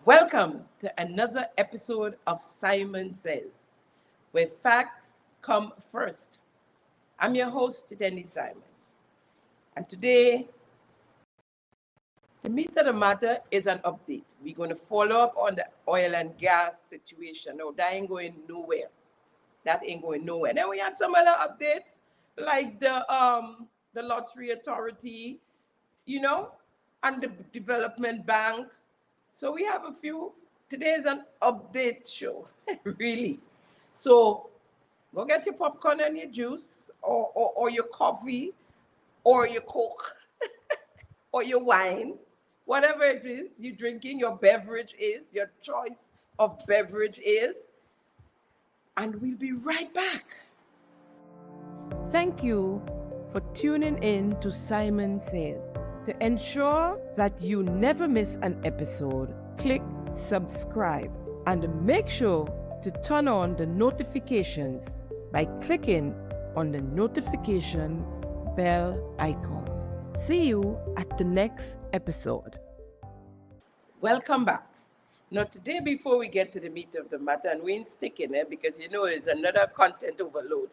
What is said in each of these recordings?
Welcome to another episode of Simon Says, where facts come first. I'm your host, Denny Simon. And today, the meat of the matter is an update. We're going to follow up on the oil and gas situation. No, that ain't going nowhere. That ain't going nowhere. Then we have some other updates, like the Lottery Authority, you know, and the Development Bank. So we have a few. Today is an update show, really. So go get your popcorn and your juice, or your coffee, or your Coke, or your wine, whatever it is you're drinking, your beverage is, your choice of beverage is, and we'll be right back. Thank you for tuning in to Simon Says. To ensure that you never miss an episode, click subscribe and make sure to turn on the notifications by clicking on the notification bell icon. See you at the next episode. Welcome back. Now, today, before we get to the meat of the matter, and we ain't sticking it because you know it's another content overload.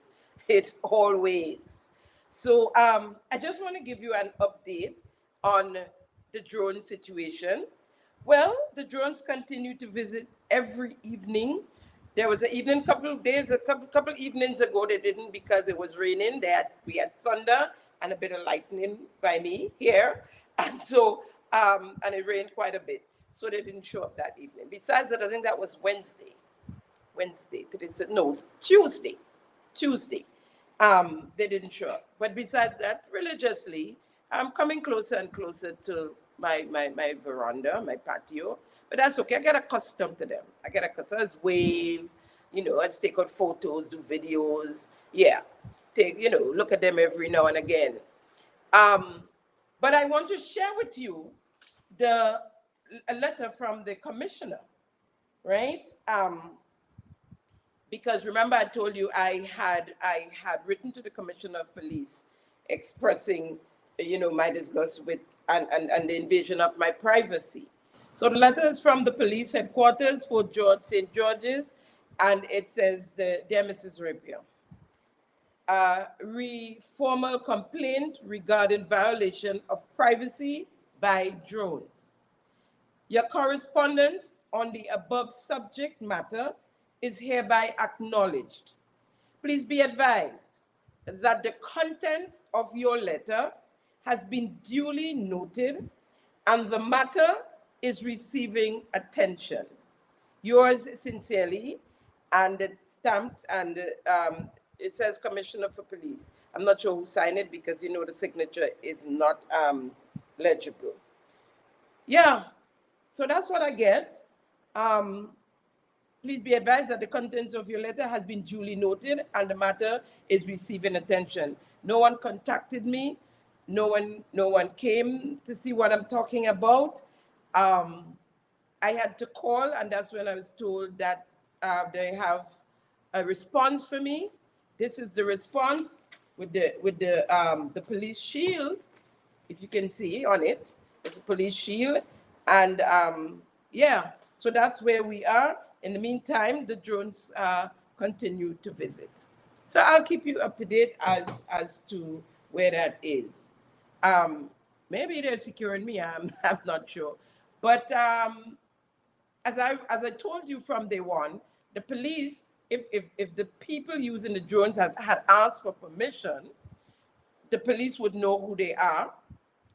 It's always. So I just want to give you an update on the drone situation. Well, the drones continue to visit every evening. There was an evening, couple evenings ago, they didn't because it was raining. We had thunder and a bit of lightning by me here. And so, and it rained quite a bit. So they didn't show up that evening. Besides that, I think that was Wednesday. Tuesday. They didn't show up. But besides that, religiously, I'm coming closer and closer to my veranda, my patio. But that's okay. I get accustomed to them. I just wave, I just take out photos, do videos. Yeah. Look at them every now and again. But I want to share with you a letter from the commissioner, right? Because remember I told you I had written to the commissioner of police expressing my disgust with and the invasion of my privacy. So the letter is from the police headquarters for St. George's, and it says, Dear Mrs. Rapier, formal complaint regarding violation of privacy by drones. Your correspondence on the above subject matter is hereby acknowledged. Please be advised that the contents of your letter has been duly noted and the matter is receiving attention. Yours sincerely, and it's stamped, and it says Commissioner for Police. I'm not sure who signed it because the signature is not legible. Yeah, so that's what I get. Please be advised that the contents of your letter has been duly noted and the matter is receiving attention. No one contacted me. No one came to see what I'm talking about. I had to call, and that's when I was told that they have a response for me. This is the response with the police shield, if you can see on it. It's a police shield, and yeah. So that's where we are. In the meantime, the drones continue to visit. So I'll keep you up to date as to where that is. Maybe they're securing me. I'm not sure. But as I told you from day one, the police, if the people using the drones had asked for permission, the police would know who they are,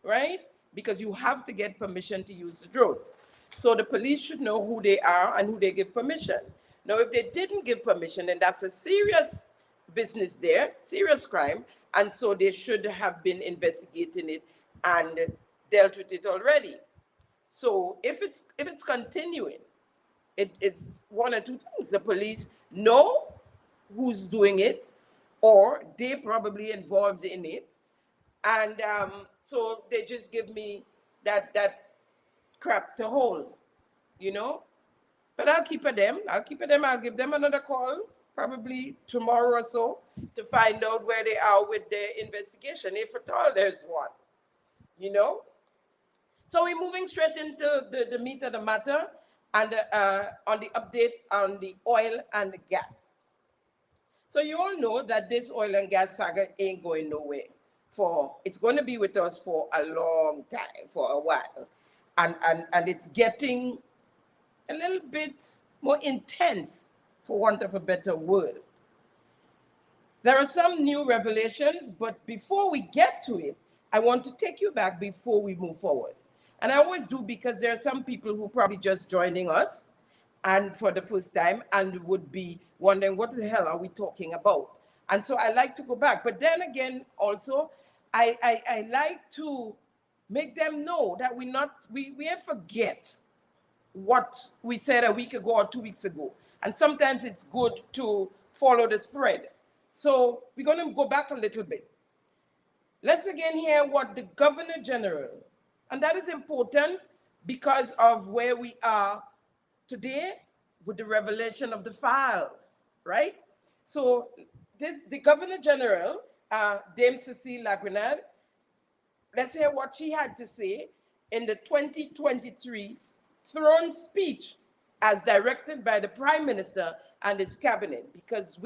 right? Because you have to get permission to use the drones. So the police should know who they are and who they give permission. Now, if they didn't give permission, then that's a serious business there, serious crime, and so they should have been investigating it and dealt with it already. So if it's continuing, it's one or two things. The police know who's doing it, or they probably involved in it, and so they just give me that crap to hold, But I'll keep at them. I'll give them another call, probably tomorrow or so, to find out where they are with their investigation, if at all there's one, So we're moving straight into the meat of the matter. and on the update on the oil and the gas. So you all know that this oil and gas saga ain't going nowhere. It's going to be with us for a long time, for a while. And it's getting a little bit more intense, for want of a better word. There are some new revelations, but before we get to it, I want to take you back before we move forward. And I always do, because there are some people who probably just joining us and for the first time and would be wondering, what the hell are we talking about? And so I like to go back. But then again, also, I like to make them know that we forget what we said a week ago or 2 weeks ago. And sometimes it's good to follow the thread. So we're going to go back a little bit. Let's again hear what the Governor General, and that is important because of where we are today with the revelation of the files, right? So the Governor General, Dame Cecile Lagrenade, let's hear what she had to say in the 2023 throne speech as directed by the Prime Minister and his cabinet, because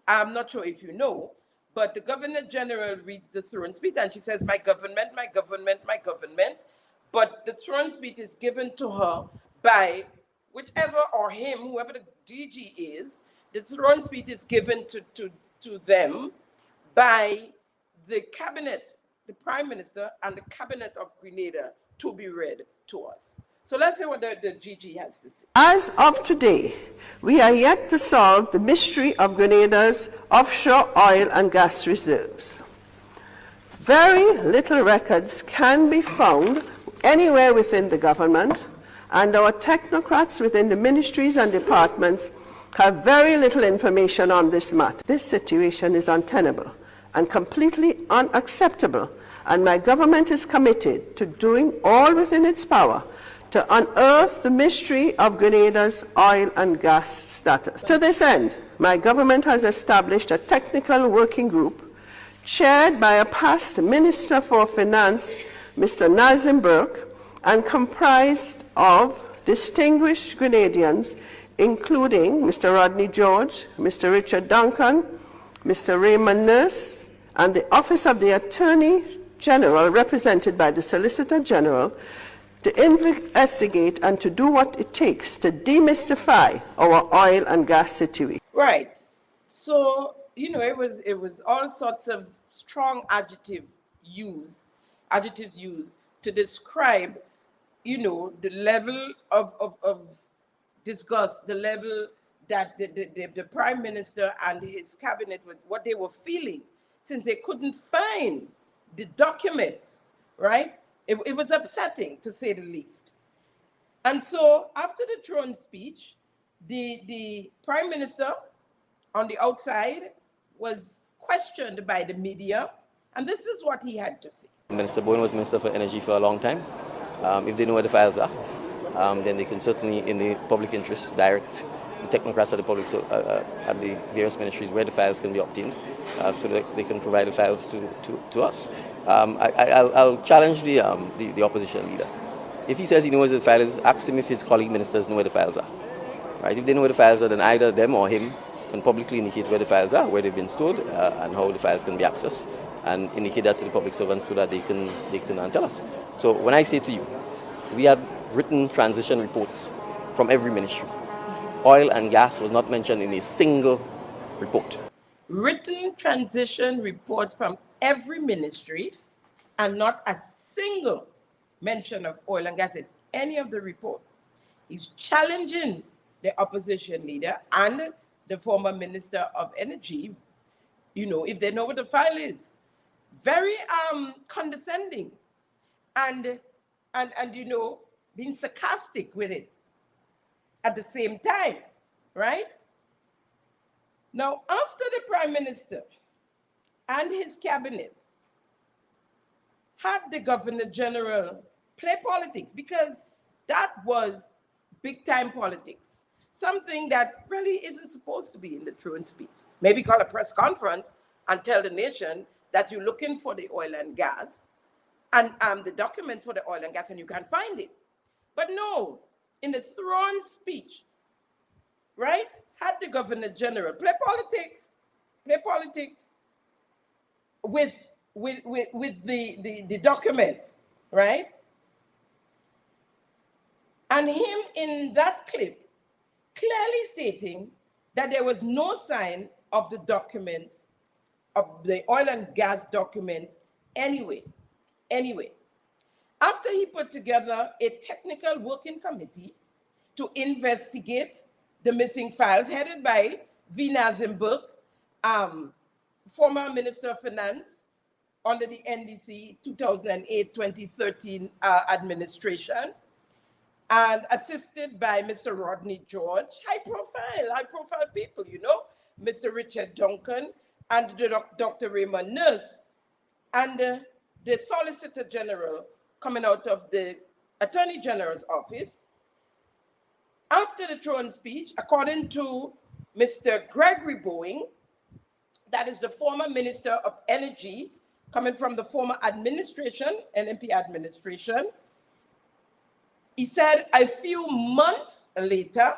I'm not sure if you know, but the Governor General reads the throne speech and she says, my government, my government, my government. But the throne speech is given to her by whichever or him, whoever the DG is. The throne speech is given to them by the cabinet, the Prime Minister and the cabinet of Grenada, to be read to us. So let's hear what the GG has to say. As of today, we are yet to solve the mystery of Grenada's offshore oil and gas reserves. Very little records can be found anywhere within the government, and our technocrats within the ministries and departments have very little information on this matter. This situation is untenable and completely unacceptable, and my government is committed to doing all within its power to unearth the mystery of Grenada's oil and gas status. To this end, my government has established a technical working group chaired by a past Minister for Finance, Mr. Nazim Burke, and comprised of distinguished Grenadians, including Mr. Rodney George, Mr. Richard Duncan, Mr. Raymond Nurse, and the Office of the Attorney General, represented by the Solicitor General, to investigate and to do what it takes to demystify our oil and gas situation. Right. So, it was all sorts of strong adjectives used to describe, the level of disgust, the level that the Prime Minister and his cabinet, what they were feeling, since they couldn't find the documents, right? It was upsetting, to say the least. And so after the throne speech, the Prime Minister on the outside was questioned by the media, and this is what he had to say. Minister Bowen was Minister for Energy for a long time. If they know where the files are, then they can certainly, in the public interest, direct the technocrats at the public, at the various ministries where the files can be obtained, so that they can provide the files to us. I'll challenge the opposition leader. If he says he knows where the file is, ask him if his colleague ministers know where the files are. Right? If they know where the files are, then either them or him can publicly indicate where the files are, where they've been stored, and how the files can be accessed, and indicate that to the public servants so that they can tell us. So when I say to you, we had written transition reports from every ministry. Oil and gas was not mentioned in a single report. Written transition reports from every ministry, and not a single mention of oil and gas in any of the report. He's challenging the opposition leader and the former Minister of Energy, if they know what the file is. Very condescending and being sarcastic with it at the same time, right? Now, after the Prime Minister and his cabinet had the Governor General play politics, because that was big-time politics, something that really isn't supposed to be in the throne speech. Maybe call a press conference and tell the nation that you're looking for the oil and gas and the document for the oil and gas, and you can't find it. But no, in the throne speech, right, had the Governor General play politics with the documents, right? And him in that clip clearly stating that there was no sign of the documents, of the oil and gas documents anyway. After he put together a technical working committee to investigate the missing files headed by V. Nazimberg, former Minister of Finance under the NDC 2008-2013 administration, and assisted by Mr. Rodney George, high profile people, you know, Mr. Richard Duncan and Dr. Raymond Nurse, and the Solicitor General coming out of the Attorney General's office. After the throne speech, according to Mr. Gregory Bowen, that is the former Minister of Energy, coming from the former administration, NMP administration, he said a few months later,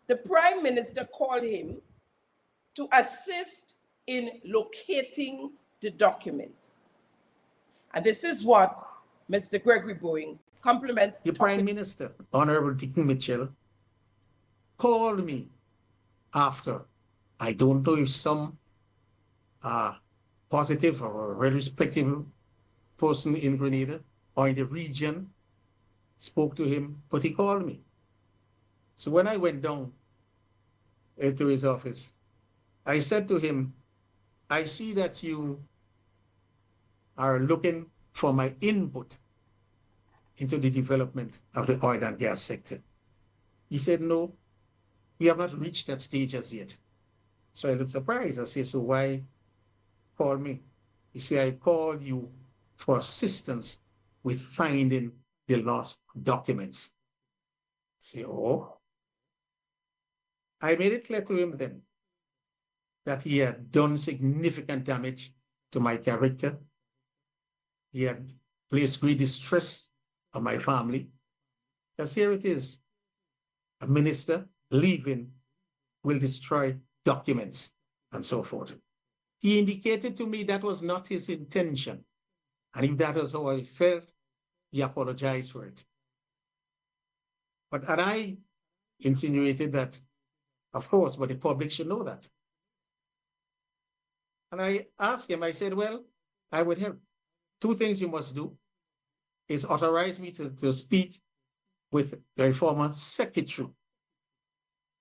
the Prime Minister called him to assist in locating the documents. And this is what Mr. Gregory Bowen compliments. The Prime Minister, Honorable Dick Mitchell, called me after, I don't know if some positive or very respectable person in Grenada or in the region spoke to him, but he called me. So when I went down into his office, I said to him, I see that you are looking for my input into the development of the oil and gas sector. He said, no, we have not reached that stage as yet. So I looked surprised. I said, so why call me? He said, I called you for assistance with finding the lost documents. I say, oh. I made it clear to him then that he had done significant damage to my character. He had placed great distress on my family. Because here it is, a minister leaving will destroy documents and so forth. He indicated to me that was not his intention. And if that was how I felt, he apologized for it. And I insinuated that, of course, but the public should know that. And I asked him, I said, well, I would help. Two things you must do is authorize me to speak with the former secretary.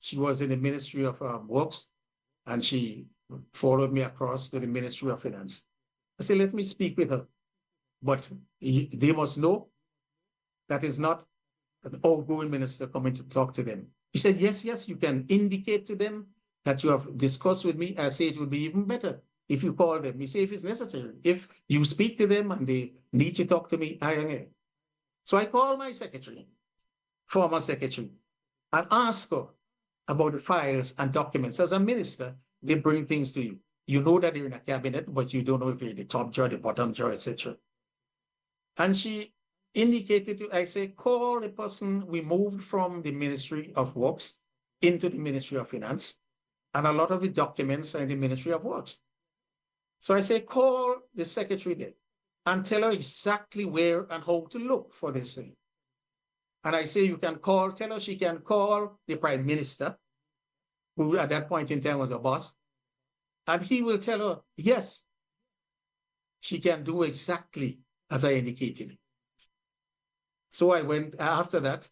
She was in the Ministry of Works, and she followed me across to the Ministry of Finance. I said, let me speak with her. But they must know that is not an outgoing minister coming to talk to them. He said, yes, you can indicate to them that you have discussed with me. I say it would be even better if you call them. He said, if it's necessary, if you speak to them and they need to talk to me, I am here. So I called my secretary, former secretary, and asked her about the files and documents. As a minister, they bring things to you. You know that they're in a cabinet, but you don't know if they're in the top drawer, the bottom drawer, etc. And she indicated to, I say, call the person we moved from the Ministry of Works into the Ministry of Finance, and a lot of the documents are in the Ministry of Works. So I say, call the secretary there and tell her exactly where and how to look for this thing. And I say, you can call, tell her she can call the Prime Minister, who at that point in time was a boss, and he will tell her, yes, she can do exactly as I indicated. So I went, after that,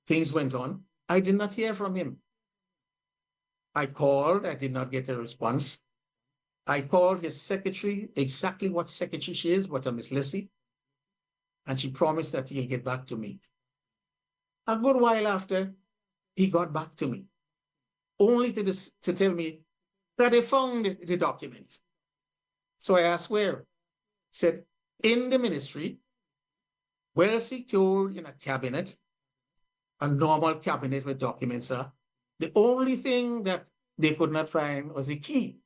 things went on. I did not hear from him. I called, I did not get a response. I called his secretary, exactly what secretary she is, but Miss Leslie, and she promised that he'll get back to me. A good while after, he got back to me, only to tell me that they found the documents. So I asked where. He said, in the ministry, well secured in a cabinet, a normal cabinet where documents are. The only thing that they could not find was a key.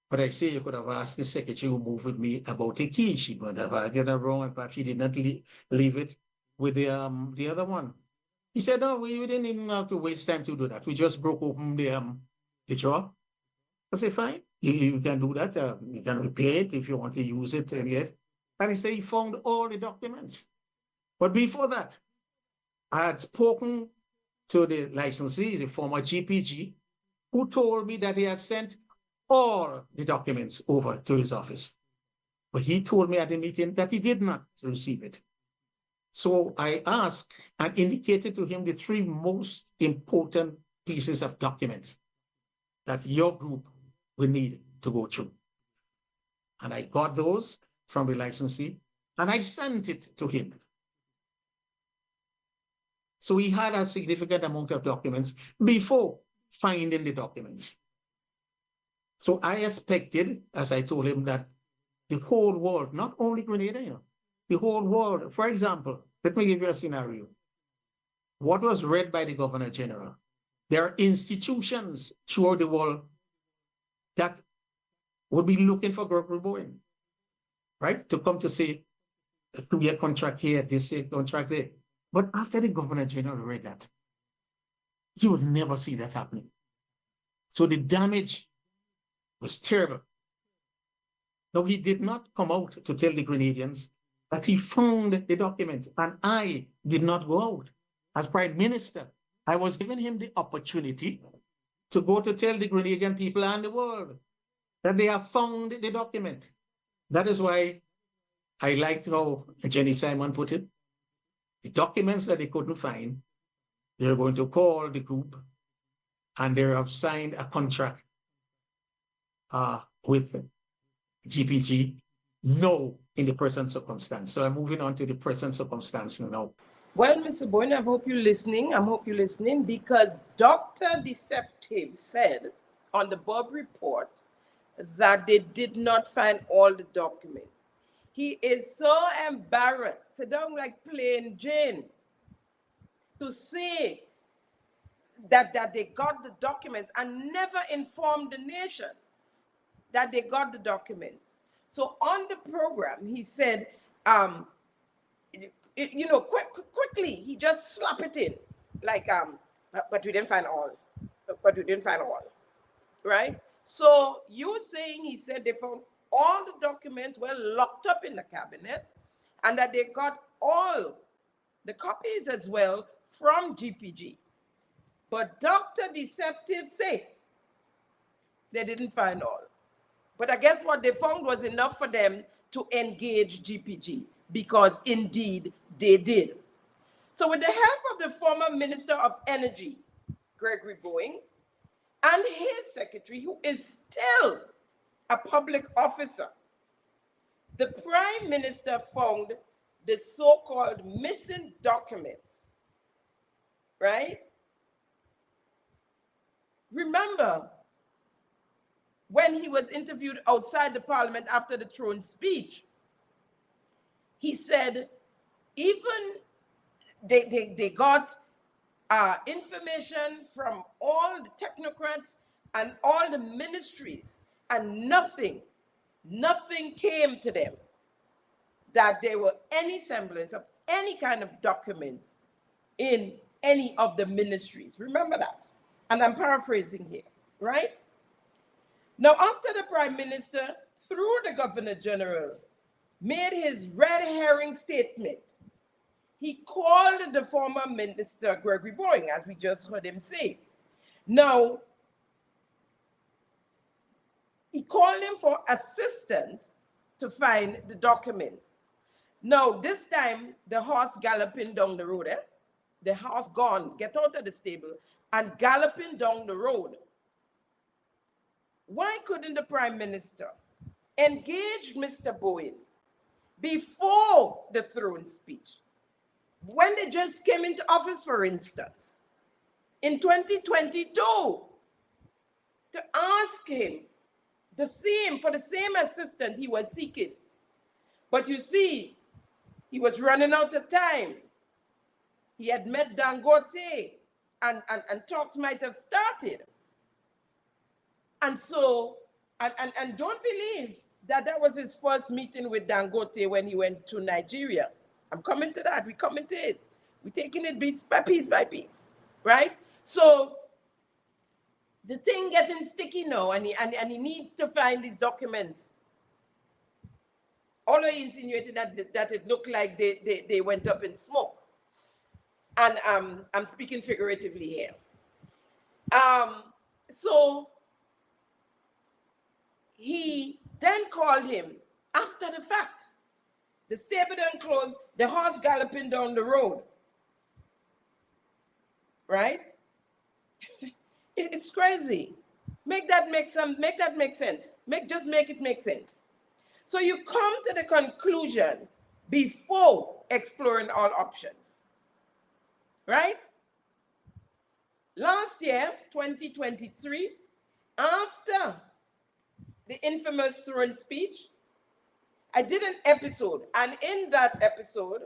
But I say you could have asked the secretary who moved with me about a key. She would have had it wrong, and perhaps she did not leave it with the other one. He said, no, we didn't even have to waste time to do that. We just broke open the drawer. I said, fine, you can do that. You can repair it if you want to use it and yet. And he said he found all the documents. But before that, I had spoken to the licensee, the former GPG, who told me that he had sent all the documents over to his office. But he told me at the meeting that he did not receive it. So I asked and indicated to him the three most important pieces of documents that your group will need to go through. And I got those from the licensee and I sent it to him. So he had a significant amount of documents before finding the documents. So I expected, as I told him, that the whole world, not only Grenada, the whole world. For example, let me give you a scenario. What was read by the Governor General? There are institutions throughout the world that would be looking for Gregory Bowen, right? To come to say, a 2-year contract here, this year contract there. But after the Governor General read that, you would never see that happening. So the damage was terrible. No, he did not come out to tell the Grenadians that he found the document, and I did not go out. As Prime Minister, I was giving him the opportunity to go to tell the Grenadian people and the world that they have found the document. That is why I liked how Jenny Simon put it. The documents that they couldn't find, they're going to call the group and they have signed a contract with GPG, no, in the present circumstance. So I'm moving on to the present circumstance now. Well, Mr. Bowen, I hope you're listening. I hope you're listening because Dr. Deceptive said on the Bob report that they did not find all the documents. He is so embarrassed, sit down like plain Jane, to say that they got the documents and never informed the nation that they got the documents. So on the program, he said, quickly, he just slapped it in, like, but we didn't find all, but we didn't find all, right? So you saying he said they found all the documents were locked up in the cabinet and that they got all the copies as well from GPG. But Dr. Deceptive say they didn't find all. But I guess what they found was enough for them to engage GPG because indeed they did. So with the help of the former Minister of Energy, Gregory Bowen, and his secretary, who is still a public officer, the Prime Minister found the so-called missing documents, right? Remember, when he was interviewed outside the Parliament after the throne speech, he said even they got information from all the technocrats and all the ministries, and nothing came to them that there were any semblance of any kind of documents in any of the ministries. Remember that. And I'm paraphrasing here, right? Now, after the Prime Minister, through the Governor General, made his red herring statement, he called the former Minister Gregory Bowen, as we just heard him say. Now, he called him for assistance to find the documents. Now, this time, the horse galloping down the road, the horse gone, get out of the stable, and galloping down the road. Why couldn't the Prime Minister engage Mr. Bowen before the throne speech, when they just came into office, for instance, in 2022, to ask him for the same assistance he was seeking? But you see, he was running out of time. He had met Dangote and talks might have started. And so, and don't believe that was his first meeting with Dangote when he went to Nigeria. I'm coming to that, we coming to it. We're taking it piece by piece, right? So the thing getting sticky now, and he needs to find these documents. Although he insinuated that it looked like they went up in smoke. And I'm speaking figuratively here. So he then called him after the fact. The stable done closed, the horse galloping down the road. Right? It's crazy. Make that make sense. Just make it make sense. So you come to the conclusion before exploring all options. Right? Last year, 2023, after the infamous throne speech, I did an episode, and in that episode,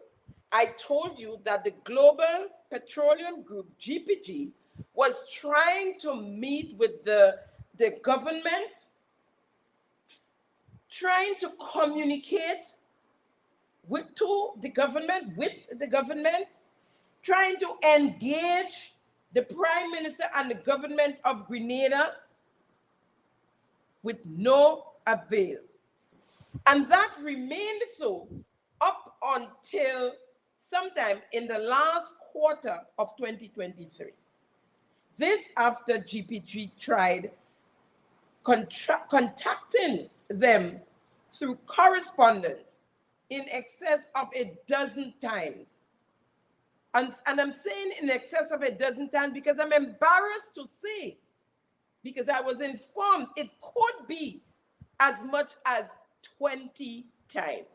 I told you that the Global Petroleum Group, GPG, was trying to meet with the government, trying to communicate with the government, trying to engage the Prime Minister and the government of Grenada with no avail. And that remained so up until sometime in the last quarter of 2023. This after GPG tried contacting them through correspondence in excess of a dozen times. And I'm saying in excess of a dozen times because I'm embarrassed to say, because I was informed it could be as much as 20 times.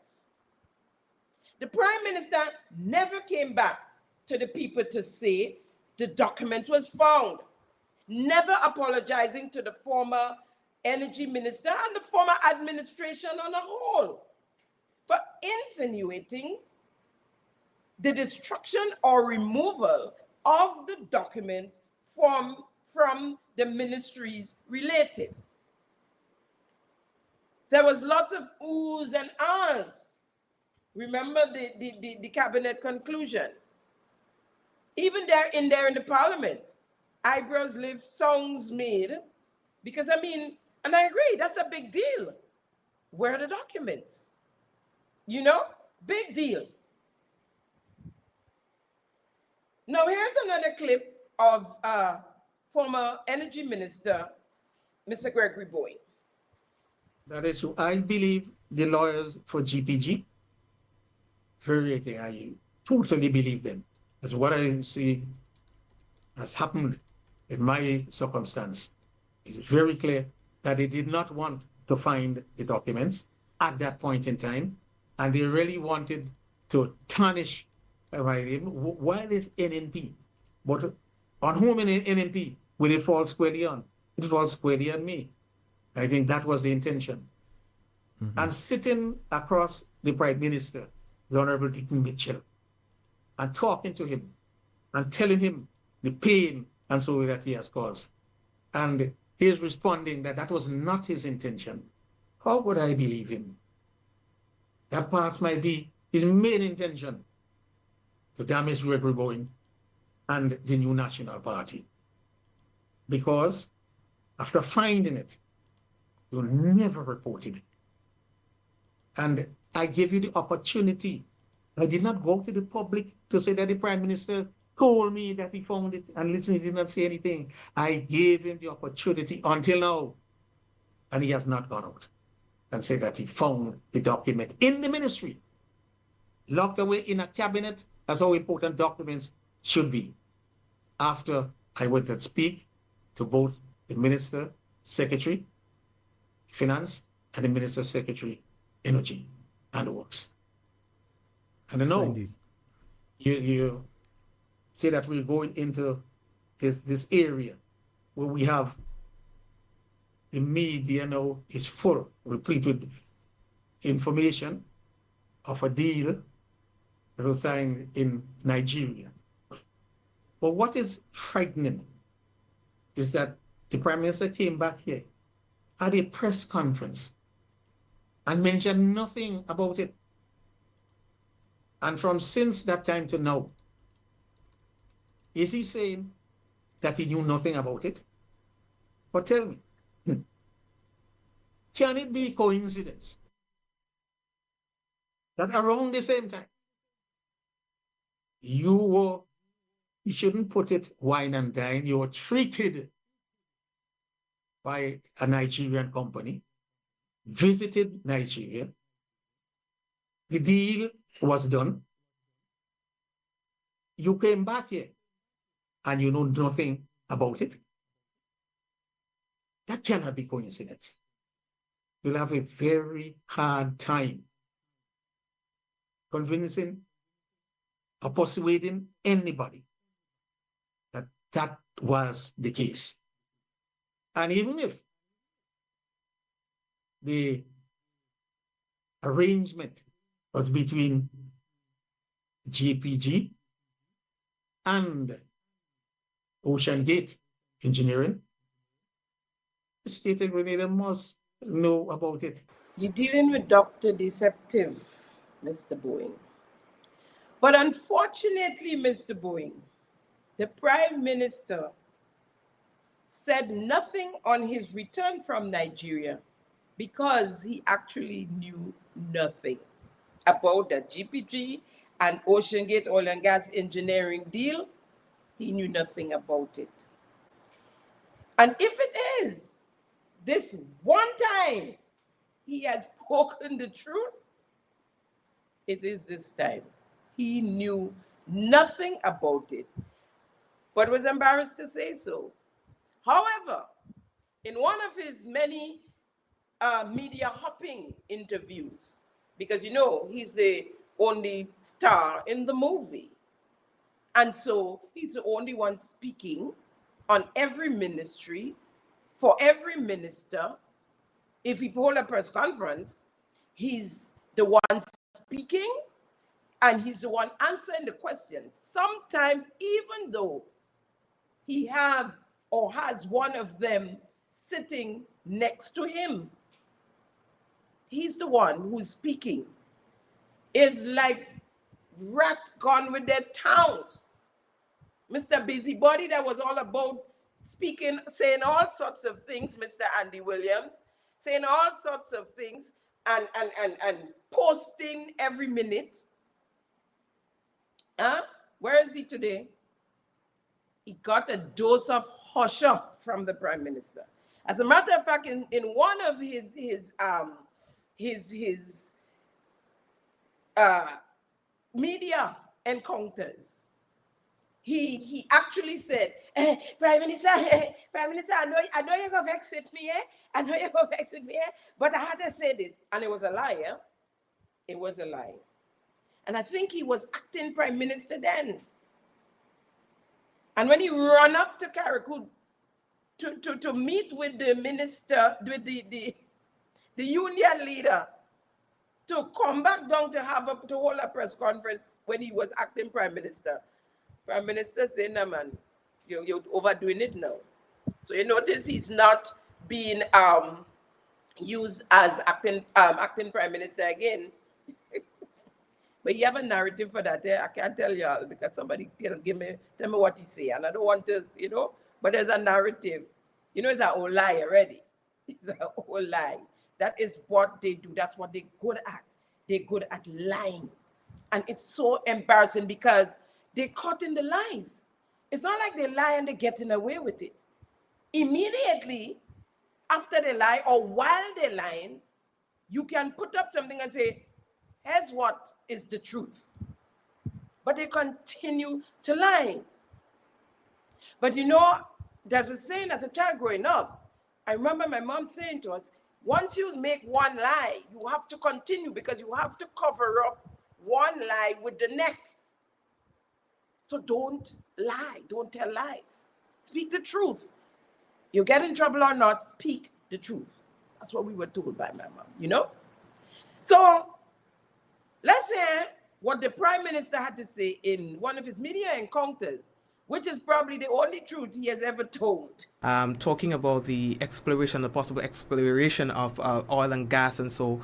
The Prime Minister never came back to the people to say the document was found, never apologizing to the former energy minister and the former administration on a whole for insinuating the destruction or removal of the documents from the ministries related. There was lots of oohs and ahs. Remember the cabinet conclusion. Even there in the parliament, eyebrows lift, songs made, because I mean, and I agree, that's a big deal. Where are the documents? You know, big deal. Now here's another clip of former energy minister, Mr. Gregory Bowen. That is true. I believe the lawyers for GPG, I totally believe them. That's what I see has happened in my circumstance. It's very clear that they did not want to find the documents at that point in time, and they really wanted to tarnish my name. Why this NNP? But on whom in NNP will it fall squarely on? It falls squarely on me. I think that was the intention. Mm-hmm. And sitting across the Prime Minister, the Honorable Dickon Mitchell, and talking to him and telling him the pain and so that he has caused. And he is responding that that was not his intention. How would I believe him? That perhaps might be his main intention to damage Gregory Bowen and the new National Party. Because after finding it, you never reported it. And I gave you the opportunity. I did not go to the public to say that the Prime Minister told me that he found it, and listen, he did not say anything. I gave him the opportunity until now, and he has not gone out and said that he found the document in the ministry, locked away in a cabinet. That's how important documents should be. After I went and speak to both the Minister, Secretary, Finance, and the Minister, Secretary, Energy and Works. And I know you say that we're going into this area where we have the media now is full, replete with information of a deal that was signed in Nigeria. But what is frightening is that the Prime Minister came back here at a press conference and mentioned nothing about it. And from since that time to now, Is he saying that he knew nothing about it? But tell me, can it be coincidence that around the same time you shouldn't put it wine and dine, you were treated by a Nigerian company, visited Nigeria, the deal was done, you came back here and you know nothing about it? That cannot be coincidence. You'll have a very hard time convincing or persuading anybody that that was the case. And even if the arrangement was between GPG and Ocean Gate Engineering, the state of Grenada must know about it. You're dealing with Dr. Deceptive, Mr. Bowen. But unfortunately, Mr. Bowen, the Prime Minister said nothing on his return from Nigeria because he actually knew nothing about the GPG and Ocean Gate Oil and Gas Engineering deal. He knew nothing about it. And if it is this one time he has spoken the truth, it is this time. He knew nothing about it, but was embarrassed to say so. However, in one of his many media hopping interviews, because you know he's the only star in the movie, and so he's the only one speaking on every ministry, for every minister. If he hold a press conference, he's the one speaking and he's the one answering the questions. Sometimes, even though he have or has one of them sitting next to him, he's the one who's speaking. It's like rat gone with their tongues. Mr. Busybody, that was all about speaking, saying all sorts of things, Mr. Andy Williams, saying all sorts of things and posting every minute. Where is he today? He got a dose of hush up from the Prime Minister. As a matter of fact, in one of his media encounters, he actually said, Prime Minister, I know you're gonna vex with me, I know you're gonna vex with me, but I had to say this. And it was a lie, It was a lie. And I think he was acting Prime Minister then. And when he ran up to Carriacou to meet with the minister, with the union leader, to come back down to hold a press conference when he was acting Prime Minister, Prime Minister said, no man, you're overdoing it now. So you notice he's not being used as acting Prime Minister again. But you have a narrative for that. I can't tell y'all because somebody tell me what he say. And I don't want to, but there's a narrative. It's an old lie already. It's an old lie. That is what they do. That's what they're good at. They're good at lying. And it's so embarrassing because they're caught in the lies. It's not like they lie and they're getting away with it. Immediately after they lie or while they're lying, you can put up something and say, here's what is the truth. But they continue to lie. But there's a saying as a child growing up, I remember my mom saying to us, once you make one lie, you have to continue because you have to cover up one lie with the next. So don't lie, don't tell lies. Speak the truth. You get in trouble or not, speak the truth. That's what we were told by my mom, So let's hear what the Prime Minister had to say in one of his media encounters, which is probably the only truth he has ever told. Talking about the possible exploration of oil and gas and so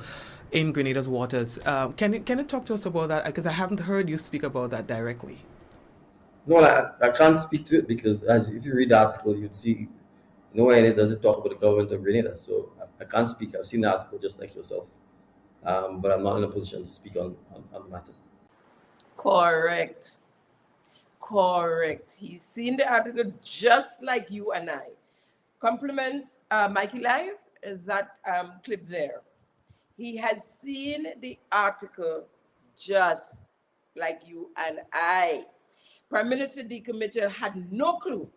in Grenada's waters. Can you talk to us about that? Because I haven't heard you speak about that directly. No, I can't speak to it because if you read the article, you'd see nowhere in it does it talk about the government of Grenada. So I can't speak. I've seen the article just like yourself, but I'm not in a position to speak on the matter. Correct. Correct. He's seen the article just like you and I. Compliments, Mikey Live, that clip there. He has seen the article just like you and I. Prime Minister Deacon Mitchell had no clue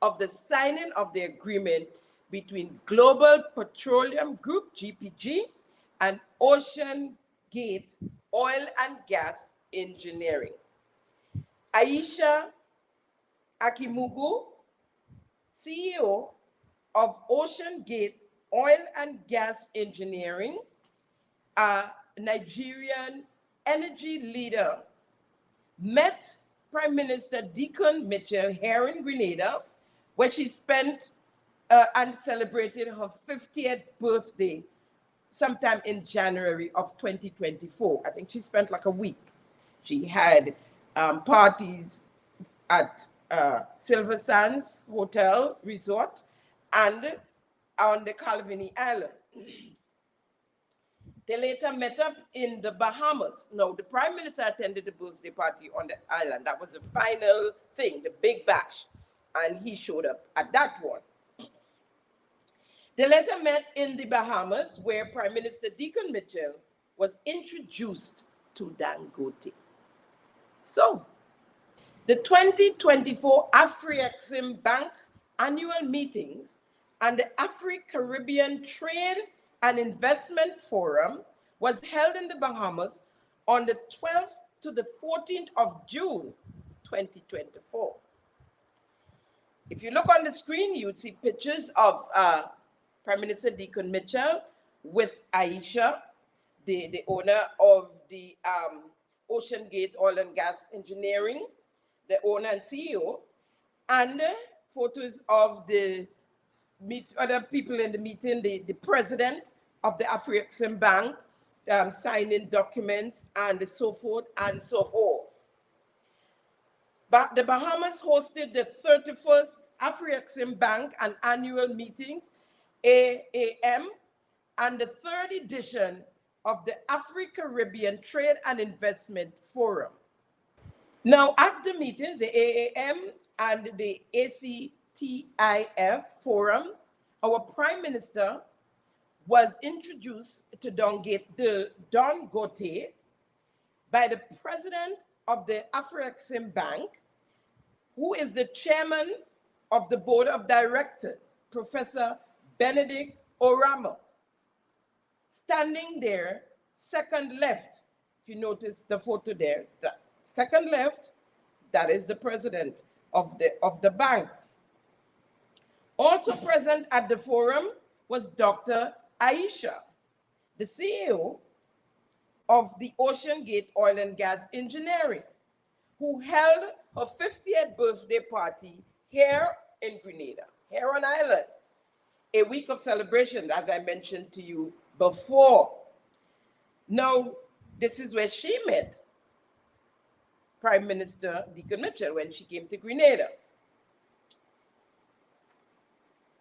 of the signing of the agreement between Global Petroleum Group, GPG, and Ocean Gate Oil and Gas Engineering. Aisha Akimugu, CEO of Ocean Gate Oil and Gas Engineering, a Nigerian energy leader, met Prime Minister Deacon Mitchell here in Grenada, where she spent and celebrated her 50th birthday sometime in January of 2024. I think she spent like a week. She had parties at Silver Sands Hotel Resort and on the Calvini Island. They later met up in the Bahamas. No, the Prime Minister attended the birthday party on the island. That was the final thing, the big bash. And he showed up at that one. They later met in the Bahamas, where Prime Minister Deacon Mitchell was introduced to Dangote. So, the 2024 Afri-Exim Bank annual meetings and the Afri-Caribbean Trade and Investment Forum was held in the Bahamas on the 12th to the 14th of June, 2024. If you look on the screen, you would see pictures of Prime Minister Deacon Mitchell with Aisha, the owner of the Ocean Gate Oil and Gas Engineering, the owner and CEO, and photos of the other people in the meeting, the president of the Afri-Exim Bank, signing documents and so forth and so forth. But the Bahamas hosted the 31st Afri-Exim Bank and annual meetings, AAM, and the third edition of the Afri-Caribbean Trade and Investment Forum. Now, at the meetings, the AAM and the ACTIF Forum, our Prime Minister was introduced to Dangote by the president of the Afri-Exim Bank, who is the chairman of the board of directors, Professor Benedict Orama. Standing there, second left, if you notice the photo there, the second left, that is the president of the bank. Also present at the forum was Dr. Aisha, the CEO of the Ocean Gate Oil and Gas Engineering, who held her 50th birthday party here in Grenada, here on island. A week of celebration, as I mentioned to you before. Now, this is where she met Prime Minister Deacon Mitchell when she came to Grenada.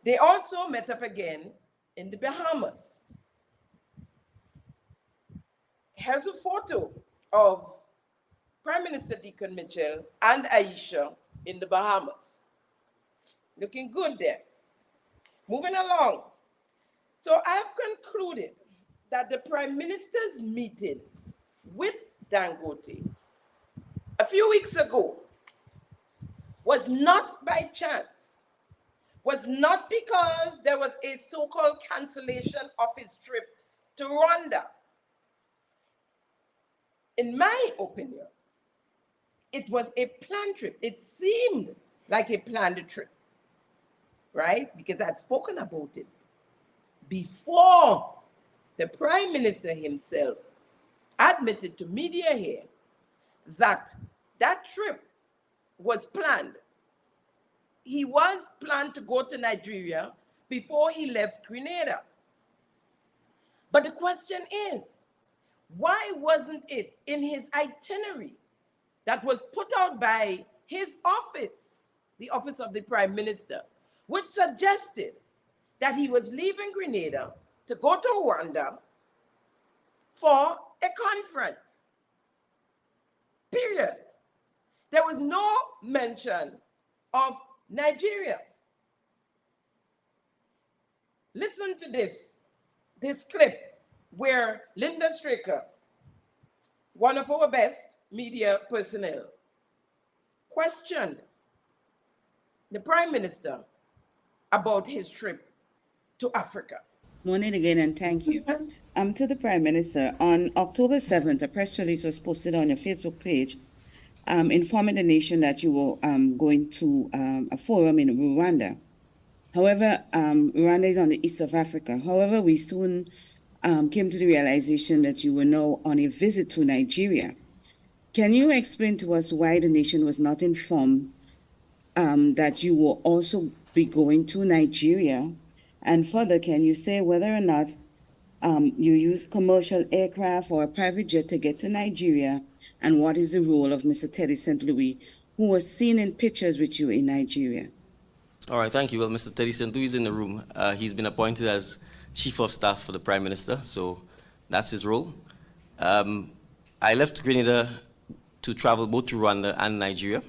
They also met up again in the Bahamas. Here's a photo of Prime Minister Deacon Mitchell and Aisha in the Bahamas. Looking good there. Moving along. So I've concluded that the Prime Minister's meeting with Dangote a few weeks ago was not by chance, was not because there was a so-called cancellation of his trip to Rwanda. In my opinion, it was a planned trip. It seemed like a planned trip, right? Because I'd spoken about it before the Prime Minister himself admitted to media here that that trip was planned. He was planned to go to Nigeria before he left Grenada. But the question is, why wasn't it in his itinerary that was put out by his office, the office of the Prime Minister, which suggested that he was leaving Grenada to go to Rwanda for a conference. Period. There was no mention of Nigeria. Listen to this clip where Linda Straker, one of our best media personnel, questioned the Prime Minister about his trip to Africa. Morning again, and thank you. To the Prime Minister, on October 7th, a press release was posted on your Facebook page informing the nation that you were going to a forum in Rwanda. However, Rwanda is on the east of Africa. However, we soon came to the realization that you were now on a visit to Nigeria. Can you explain to us why the nation was not informed that you will also be going to Nigeria? And further, can you say whether or not you use commercial aircraft or a private jet to get to Nigeria? And what is the role of Mr. Teddy St. Louis, who was seen in pictures with you in Nigeria? All right, thank you. Well, Mr. Teddy St. Louis is in the room. He's been appointed as Chief of Staff for the Prime Minister, so that's his role. I left Grenada to travel both to Rwanda and Nigeria.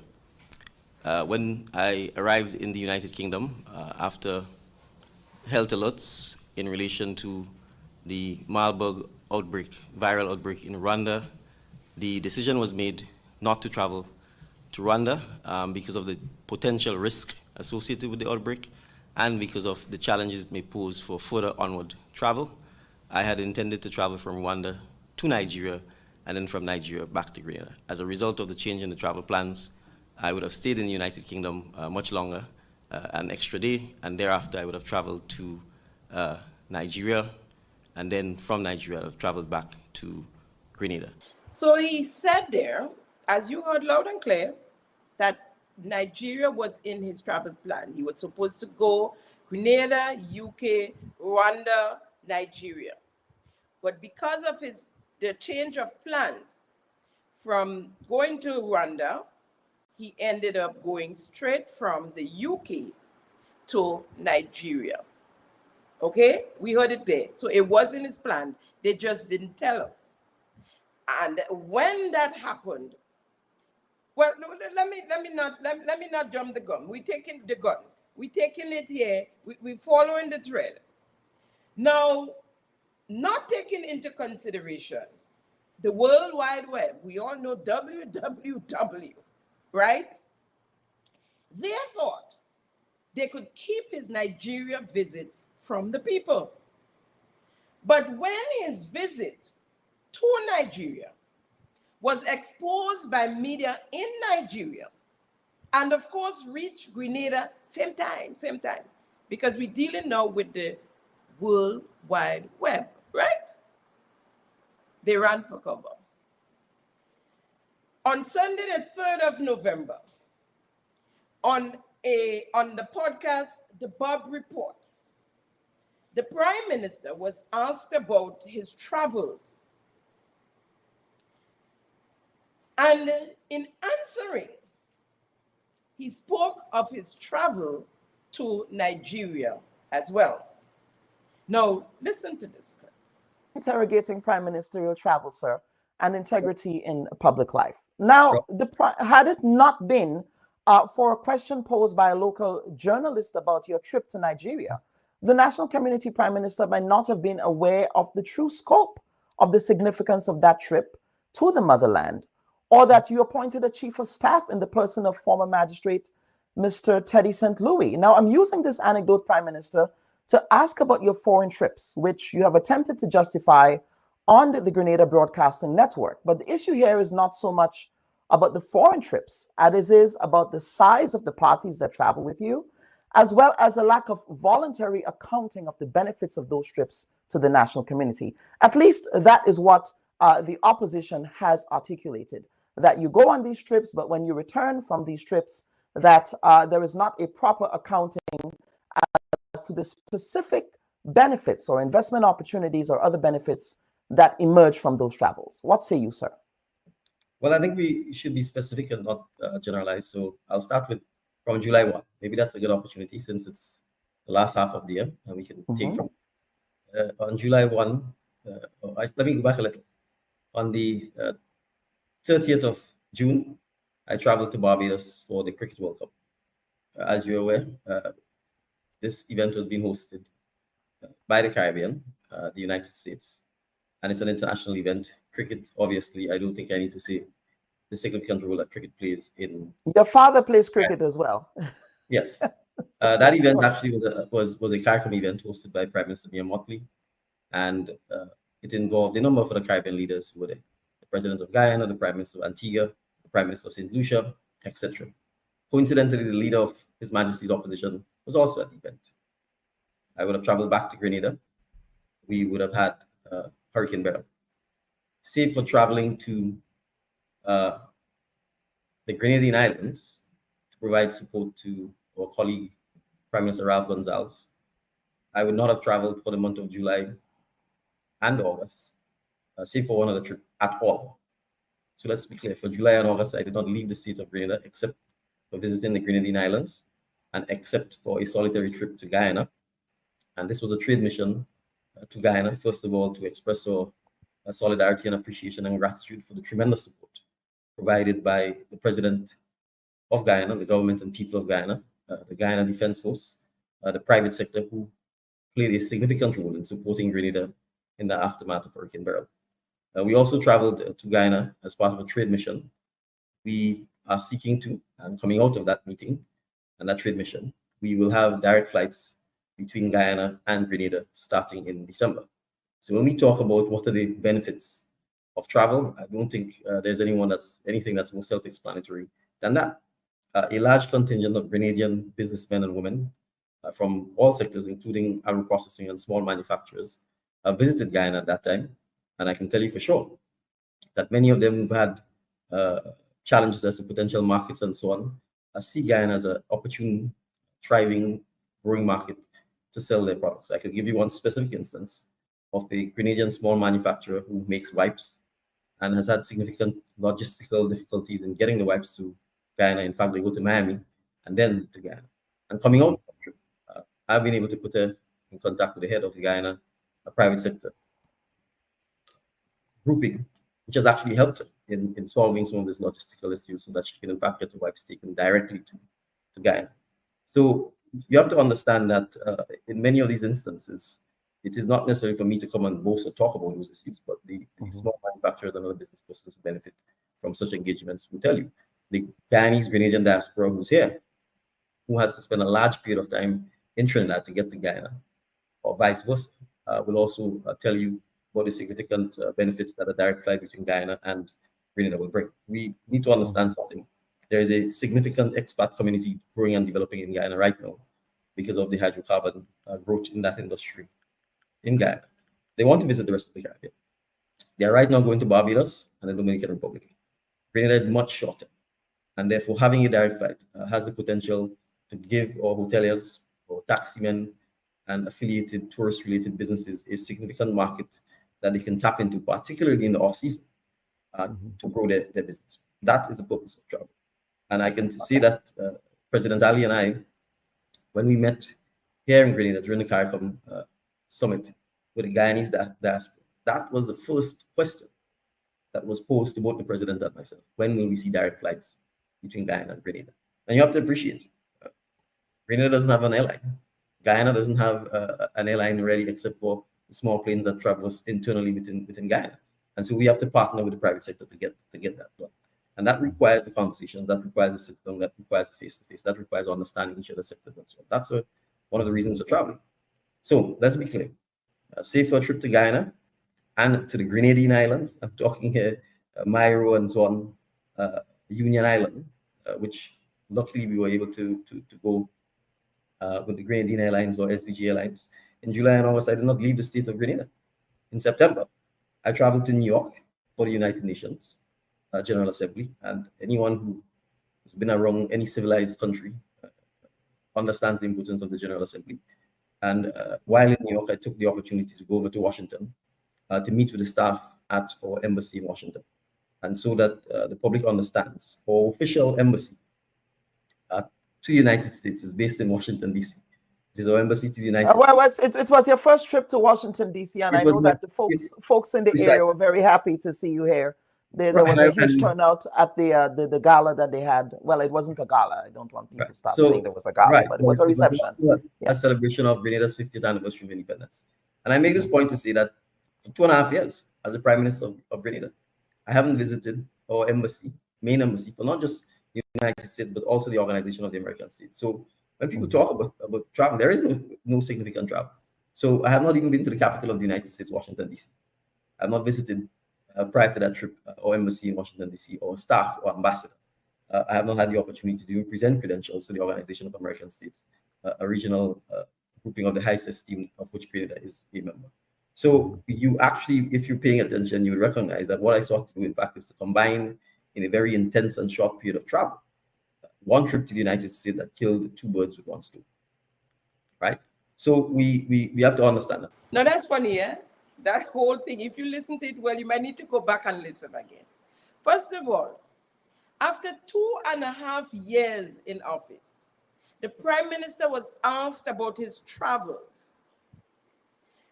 When I arrived in the United Kingdom after health alerts in relation to the Marburg outbreak, viral outbreak in Rwanda, the decision was made not to travel to Rwanda because of the potential risk associated with the outbreak and because of the challenges it may pose for further onward travel. I had intended to travel from Rwanda to Nigeria and then from Nigeria back to Grenada. As a result of the change in the travel plans, I would have stayed in the United Kingdom much longer, an extra day, and thereafter I would have traveled to Nigeria, and then from Nigeria I would have traveled back to Grenada. So he said there, as you heard loud and clear, that Nigeria was in his travel plan. He was supposed to go Grenada, UK, Rwanda, Nigeria. But because of the change of plans from going to Rwanda, he ended up going straight from the UK to Nigeria. Okay, we heard it there. So it was in his plan. They just didn't tell us. And when that happened, well, let me not jump the gun. We're taking the gun. We're taking it here. We're following the thread. Now, not taking into consideration the World Wide Web, we all know www, right? They thought they could keep his Nigeria visit from the people. But when his visit to Nigeria was exposed by media in Nigeria, and of course reached Grenada same time, because we're dealing now with the World Wide Web, right? They ran for cover. On Sunday, the 3rd of November, on the podcast, The Bob Report, the Prime Minister was asked about his travels. And in answering, he spoke of his travel to Nigeria as well. Now, listen to this. Interrogating prime ministerial travel, sir, and integrity in public life. Now, had it not been for a question posed by a local journalist about your trip to Nigeria, the national community prime minister might not have been aware of the true scope of the significance of that trip to the motherland, or that you appointed a chief of staff in the person of former magistrate Mr. Teddy St. Louis. Now, I'm using this anecdote, Prime Minister, to ask about your foreign trips, which you have attempted to justify on the Grenada Broadcasting Network. But the issue here is not so much about the foreign trips as it is about the size of the parties that travel with you, as well as a lack of voluntary accounting of the benefits of those trips to the national community. At least that is what the opposition has articulated, that you go on these trips, but when you return from these trips, that there is not a proper accounting as to the specific benefits or investment opportunities or other benefits that emerge from those travels. What say you, sir? Well, I think we should be specific and not generalize. So I'll start with from July 1. Maybe that's a good opportunity since it's the last half of the year and we can take from on July 1. Let me go back a little. On the 30th of June, I traveled to Barbados for the Cricket World Cup. As you're aware, this event was being hosted by the Caribbean, the United States, and it's an international event. Cricket, obviously, I don't think I need to say the significant role that cricket plays in. Your father plays cricket as well. Yes, that event actually was a CARICOM event hosted by Prime Minister Mia Mottley, and it involved a number of other Caribbean leaders who were there: the President of Guyana, the Prime Minister of Antigua, the Prime Minister of St. Lucia, etc. Coincidentally, the leader of His Majesty's opposition was also at the event. I would have traveled back to Grenada. We would have had Hurricane Beryl. Save for traveling to the Grenadine Islands to provide support to our colleague, Prime Minister Ralph Gonzalez, I would not have traveled for the month of July and August, save for one other trip at all. So let's be clear, for July and August, I did not leave the state of Grenada except for visiting the Grenadine Islands and except for a solitary trip to Guyana. And this was a trade mission to Guyana, first of all, to express our solidarity and appreciation and gratitude for the tremendous support provided by the President of Guyana, the government and people of Guyana, the Guyana Defense Force, the private sector, who played a significant role in supporting Grenada in the aftermath of Hurricane Beryl. We also traveled to Guyana as part of a trade mission. We are seeking to, and coming out of that meeting and that trade mission, we will have direct flights between Guyana and Grenada starting in December. So when we talk about what are the benefits of travel, I don't think there's anything that's more self-explanatory than that. A large contingent of Grenadian businessmen and women from all sectors, including agro processing and small manufacturers, visited Guyana at that time. And I can tell you for sure that many of them who've had challenges as to potential markets and so on, see Guyana as an opportune, thriving, growing market to sell their products. I could give you one specific instance of a Grenadian small manufacturer who makes wipes and has had significant logistical difficulties in getting the wipes to Guyana. In fact, they go to Miami and then to Guyana. And coming out, I've been able to put her in contact with the head of the Guyana private sector grouping, which has actually helped her in solving some of these logistical issues so that she can in fact get the wipes taken directly to Guyana. So you have to understand that in many of these instances, it is not necessary for me to come and boast or talk about those issues, but the small manufacturers and other business persons who benefit from such engagements will tell you. The Guyanese Grenadian diaspora who's here, who has to spend a large period of time in Trinidad to get to Guyana, or vice versa, will also tell you what the significant benefits that a direct flight between Guyana and Grenada will bring. We need to understand something. There is a significant expat community growing and developing in Guyana right now because of the hydrocarbon growth in that industry in Guyana. They want to visit the rest of the Caribbean. They are right now going to Barbados and the Dominican Republic. Grenada is much shorter, and therefore having a direct flight has the potential to give our hoteliers or taximen and affiliated tourist-related businesses a significant market that they can tap into, particularly in the off-season, to grow their business. That is the purpose of travel. And I can say that President Ali and I, when we met here in Grenada during the CARICOM summit with the Guyanese diaspora, that was the first question that was posed to both the president and myself. When will we see direct flights between Guyana and Grenada? And you have to appreciate, Grenada doesn't have an airline. Guyana doesn't have an airline really, except for the small planes that travel internally within Guyana. And so we have to partner with the private sector to get that done. And that requires the conversations, that requires a sit-down, that requires a face-to-face, that requires understanding each other's sectors and so on. That's one of the reasons for traveling. So let's be clear. Save for a trip to Guyana and to the Grenadine Islands. I'm talking here, Mairo and so on, Union Island, which luckily we were able to go with the Grenadine Airlines or SVG Airlines. In July and August, I did not leave the state of Grenada. In September, I traveled to New York for the United Nations General Assembly, and anyone who has been around any civilized country understands the importance of the General Assembly. And while in New York, I took the opportunity to go over to Washington to meet with the staff at our embassy in Washington. and so that the public understands, our official embassy to the United States is based in Washington, D.C. It is our embassy to the United States. It was your first trip to Washington, D.C., and I know that the folks in the area were very happy to see you here. There was a huge turnout at the gala that they had. Well, it wasn't a gala. I don't want people to start saying there was a gala, but it was a reception. A celebration of Grenada's 50th anniversary of independence. And I make this point to say that for 2.5 years, as the Prime Minister of Grenada, I haven't visited our embassy, main embassy, for not just the United States, but also the Organization of the American States. So when people talk about travel, there is no significant travel. So I have not even been to the capital of the United States, Washington, D.C. I have not visited, prior to that trip, our embassy in Washington, D.C., or staff or ambassador. I have not had the opportunity to even present credentials to the Organization of American States, a regional grouping of the highest esteem of which Grenada is a member. So you actually, if you're paying attention, you would recognize that what I sought to do, in fact, is to combine in a very intense and short period of travel, one trip to the United States that killed 2 birds with 1 stone, right? So we have to understand that. No, that's funny, yeah? That whole thing, if you listen to it well, you might need to go back and listen again. First of all, after 2.5 years in office, the Prime Minister was asked about his travels.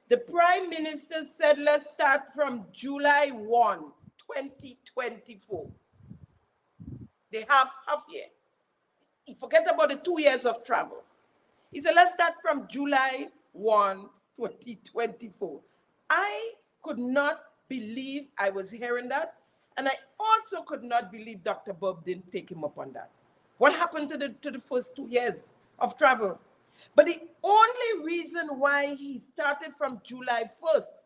The Prime Minister said, let's start from July 1, 2024. The half year. He forget about the 2 years of travel. He said, let's start from July 1, 2024. I could not believe I was hearing that. And I also could not believe Dr. Bob didn't take him up on that. What happened to the first 2 years of travel? But the only reason why he started from July 1st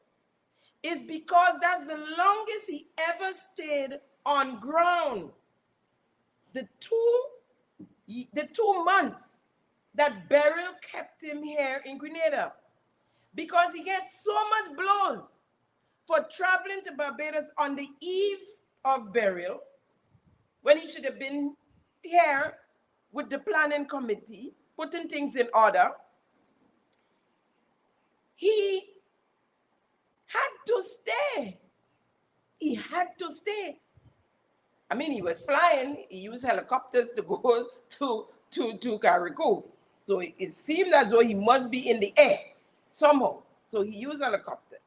is because that's the longest he ever stayed on ground. The 2 months that Beryl kept him here in Grenada, because he gets so much blows for traveling to Barbados on the eve of burial, when he should have been here with the planning committee, putting things in order. He had to stay. He had to stay. I mean, he was flying. He used helicopters to go to Carriacou. So it seemed as though he must be in the air somehow. So he used helicopters.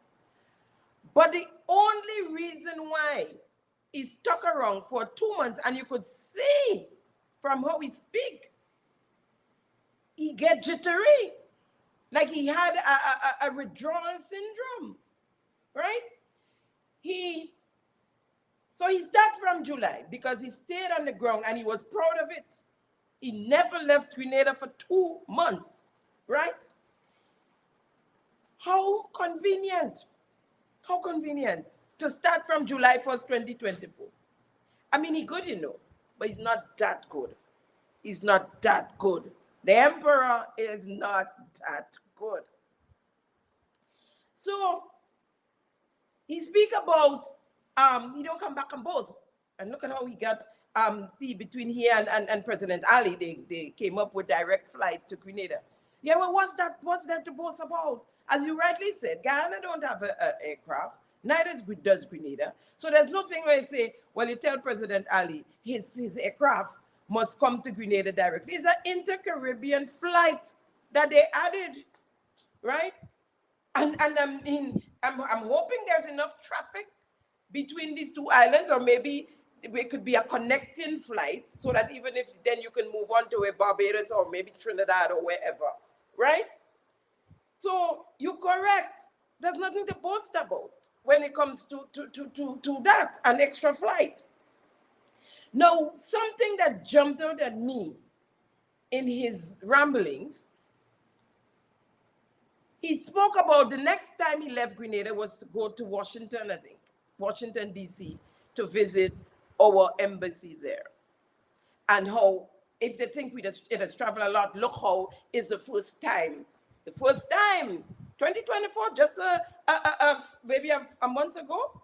But the only reason why he stuck around for 2 months, and you could see from how he speak, he get jittery, like he had a withdrawal syndrome, right? So he started from July because he stayed on the ground and he was proud of it. He never left Grenada for 2 months, right? How convenient to start from July 1st, 2024. I mean, he's good, you know, but he's not that good. He's not that good. The emperor is not that good. So he speak about he don't come back and boast. And look at how he got between here and President Ali. They came up with direct flight to Grenada. Yeah, well, what's that to boast about? As you rightly said, Guyana don't have an aircraft. Neither does Grenada. So there's nothing where you say, well, you tell President Ali his aircraft must come to Grenada directly. It's an inter-Caribbean flight that they added, right? And I mean, I'm hoping there's enough traffic between these 2 islands, or maybe it could be a connecting flight so that even if then you can move on to a Barbados or maybe Trinidad or wherever, right? So you're correct. There's nothing to boast about when it comes to that, an extra flight. Now, something that jumped out at me in his ramblings, he spoke about the next time he left Grenada was to go to Washington, I think, Washington, D.C., to visit our embassy there. And how, if they think it has traveled a lot, look how it's the first time. The first time, 2024, just maybe a month ago?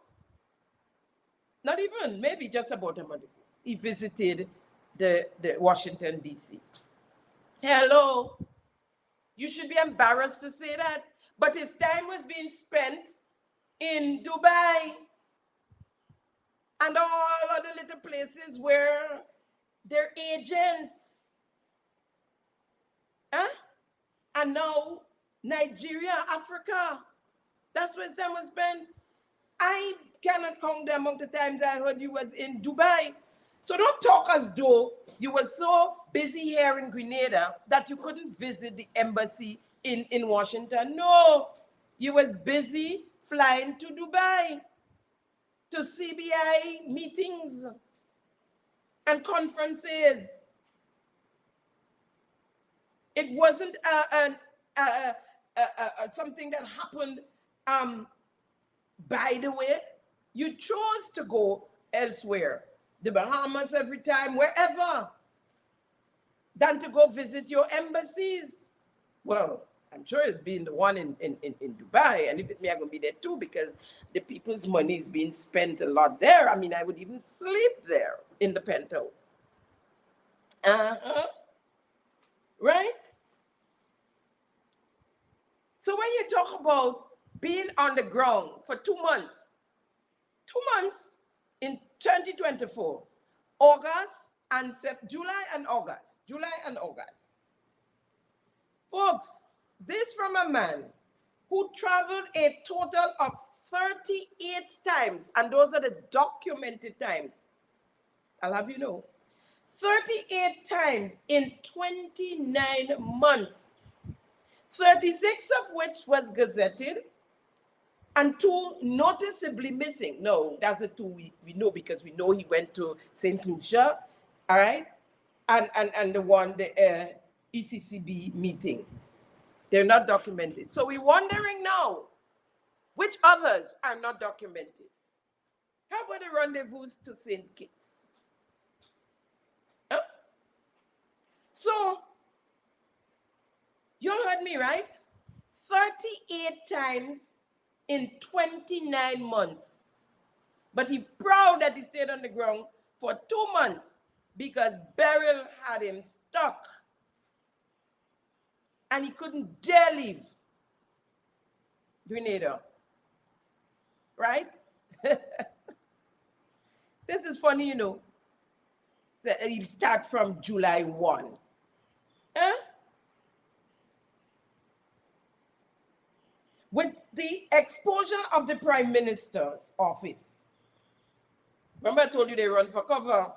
Not even, maybe just about a month ago. He visited the Washington, D.C. Hello. You should be embarrassed to say that. But his time was being spent in Dubai and all other little places where they're agents. Huh? And now Nigeria, Africa, that's where them was spent. I cannot count the amount of times I heard you was in Dubai. So don't talk as though you were so busy here in Grenada that you couldn't visit the embassy in Washington. No, you was busy flying to Dubai to CBI meetings and conferences. It wasn't something that happened by the way. You chose to go elsewhere, the Bahamas every time, wherever, than to go visit your embassies. Well, I'm sure it's been the one in Dubai, and if it's me, I'm going to be there too, because the people's money is being spent a lot there. I mean, I would even sleep there in the penthouse. Right? So when you talk about being on the ground for 2 months, 2 months in 2024, July and August. Folks, this from a man who traveled a total of 38 times, and those are the documented times. I'll have you know, 38 times in 29 months, 36 of which was gazetted, and 2 noticeably missing. No, that's the 2 we know, because we know he went to St. Lucia, all right? And the one, the ECCB meeting. They're not documented. So we're wondering now, which others are not documented? How about the rendezvous to St. Kitts? Huh? So, you all heard me, right? 38 times in 29 months. But he's proud that he stayed on the ground for 2 months because Beryl had him stuck. And he couldn't dare leave Grenada. Right? This is funny, you know. He'll start from July 1. Huh? With the exposure of the Prime Minister's office. Remember I told you they run for cover.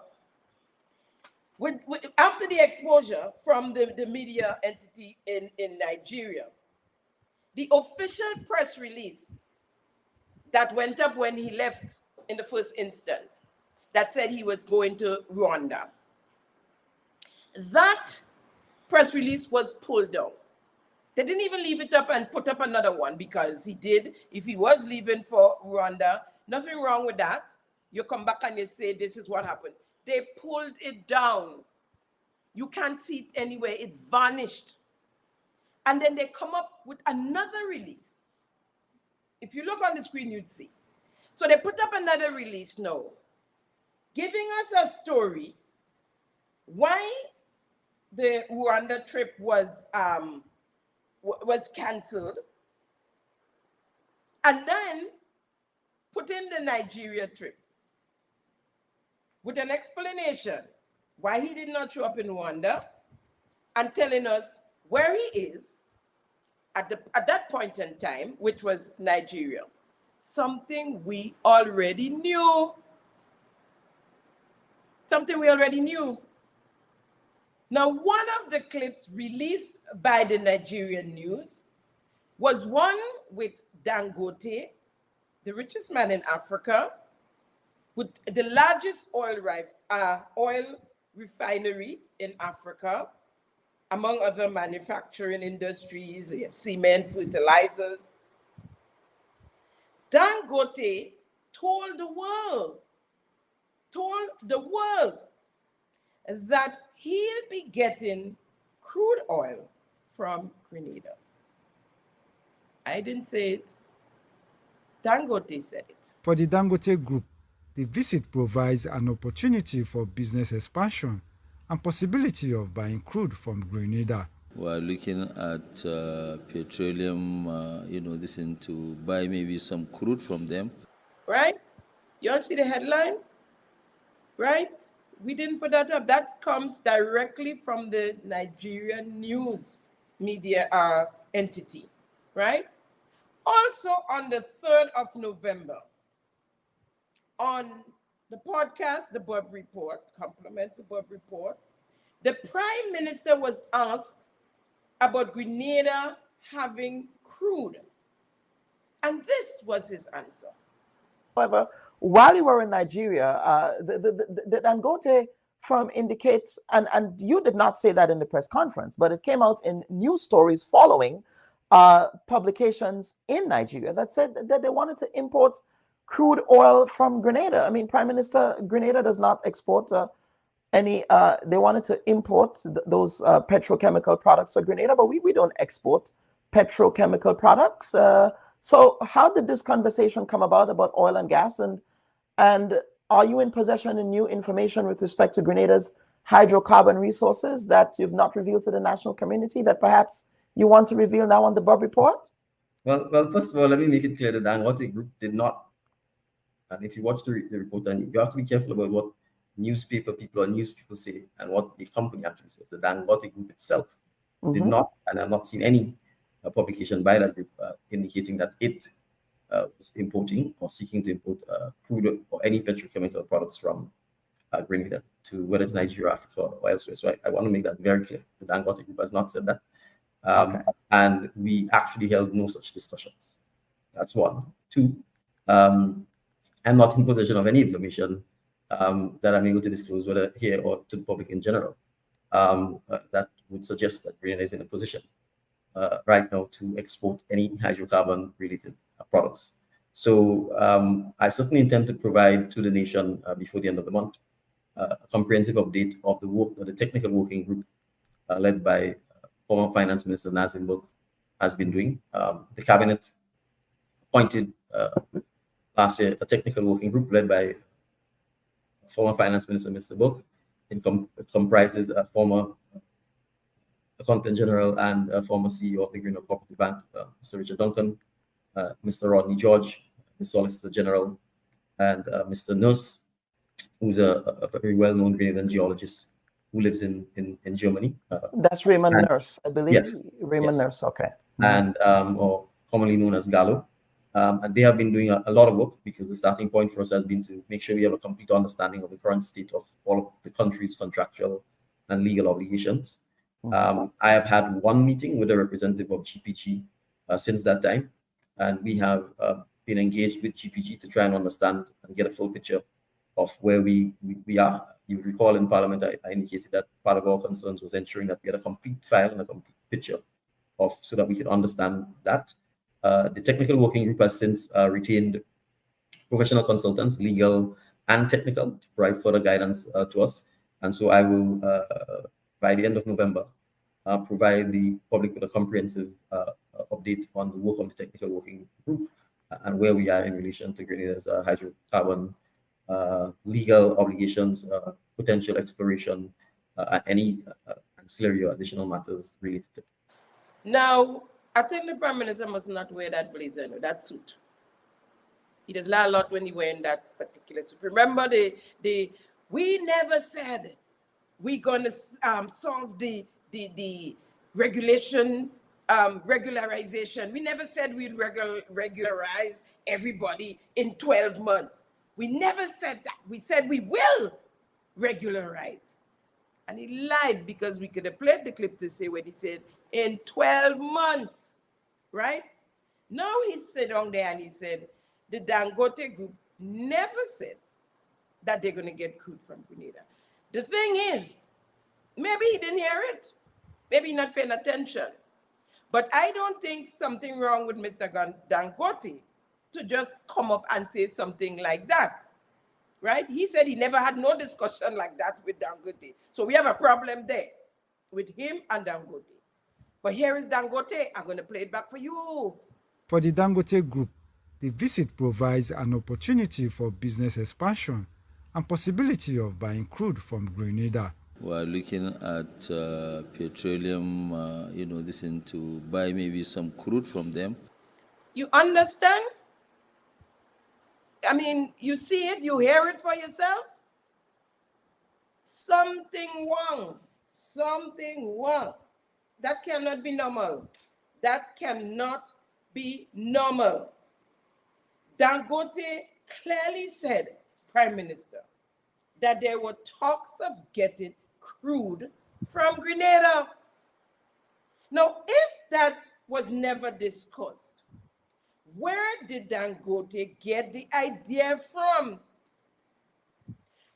After the exposure from the media entity in Nigeria, the official press release that went up when he left in the first instance, that said he was going to Rwanda, that press release was pulled down. They didn't even leave it up and put up another one, because he did, if he was leaving for Rwanda, nothing wrong with that. You come back and you say, this is what happened. They pulled it down. You can't see it anywhere. It vanished. And then they come up with another release. If you look on the screen, you'd see. So they put up another release now, giving us a story why the Rwanda trip was canceled, and then put in the Nigeria trip with an explanation why he did not show up in Rwanda, and telling us where he is at that point in time, which was Nigeria. Something we already knew. Something we already knew. Now, one of the clips released by the Nigerian news was one with Dangote, the richest man in Africa, with the largest oil refinery in Africa, among other manufacturing industries, cement, fertilizers. Dangote told the world that he'll be getting crude oil from Grenada. I didn't say it. Dangote said it. For the Dangote Group, the visit provides an opportunity for business expansion and possibility of buying crude from Grenada. We're looking at petroleum, to buy maybe some crude from them. Right? You all see the headline? right? We didn't put that up. That comes directly from the Nigerian news media entity, right? Also on the 3rd of November, on the podcast, the Bob Report, compliments the Bob Report, the Prime Minister was asked about Grenada having crude. And this was his answer. However, while you were in Nigeria, the Dangote firm indicates, and you did not say that in the press conference, but it came out in news stories following publications in Nigeria that said that they wanted to import crude oil from Grenada. I mean, Prime Minister, Grenada does not export any, they wanted to import those petrochemical products to Grenada, but we don't export petrochemical products. So how did this conversation come about oil and gas? And are you in possession of new information with respect to Grenada's hydrocarbon resources that you've not revealed to the national community that perhaps you want to reveal now on the Bob Report? Well, first of all, let me make it clear that the Dangote Group did not. And if you watch the report, then you have to be careful about what newspaper people or news people say and what the company actually says. The Dangote Group itself did not, and I've not seen any publication by that group indicating that it was importing or seeking to import crude or any petrochemical products from Grenada to whether it's Nigeria, Africa, or elsewhere. So I want to make that very clear. The Dangote Group has not said that. And we actually held no such discussions. That's one. Two, I'm not in possession of any information that I'm able to disclose, whether here or to the public in general, that would suggest that Grenada is in a position right now to export any hydrocarbon-related products. So I certainly intend to provide to the nation before the end of the month a comprehensive update of the work, the technical working group led by former Finance Minister Nazim Burke has been doing. The cabinet appointed last year a technical working group led by former Finance Minister Mr. Burke. It comprises a former Accountant General and a former CEO of the Greener Property Bank, Mr. Richard Duncan, Mr. Rodney George, the Solicitor General, and Mr. Nurse, who's a very well-known Grenadian geologist who lives in Germany. That's Raymond Nurse, I believe. Yes. Raymond Nurse, okay. And or commonly known as Gallo. And they have been doing a lot of work because the starting point for us has been to make sure we have a complete understanding of the current state of all of the country's contractual and legal obligations. I have had one meeting with a representative of GPG since that time, and we have been engaged with GPG to try and understand and get a full picture of where we are. You recall in Parliament, I indicated that part of our concerns was ensuring that we had a complete file and a complete picture of so that we could understand that. The technical working group has since retained professional consultants, legal and technical, to provide further guidance to us. And so I will, by the end of November, provide the public with a comprehensive update on the work of the technical working group and where we are in relation to Grenada's hydrocarbon legal obligations, potential exploration, and any ancillary or additional matters related to it. Now, I think the Prime Minister must not wear that blazer, that suit. He does lie a lot when he wearing that particular suit. Remember, we never said we're going to solve the regulation, regularization. We never said we'd regularize everybody in 12 months. We never said that. We said we will regularize. And he lied because we could have played the clip to say what he said in 12 months, right? Now he sat down there and he said, the Dangote group never said that they're going to get crude from Grenada. The thing is, maybe he didn't hear it. Maybe not paying attention. But I don't think something wrong with Mr. Dangote to just come up and say something like that, right? He said he never had no discussion like that with Dangote. So we have a problem there with him and Dangote. But here is Dangote. I'm going to play it back for you. For the Dangote Group, the visit provides an opportunity for business expansion and possibility of buying crude from Grenada. We're looking at petroleum, this to buy maybe some crude from them. You understand? I mean, you see it, you hear it for yourself. Something wrong. Something wrong. That cannot be normal. That cannot be normal. Dangote clearly said, Prime Minister, that there were talks of getting crude from Grenada. Now, if that was never discussed, where did Dangote get the idea from?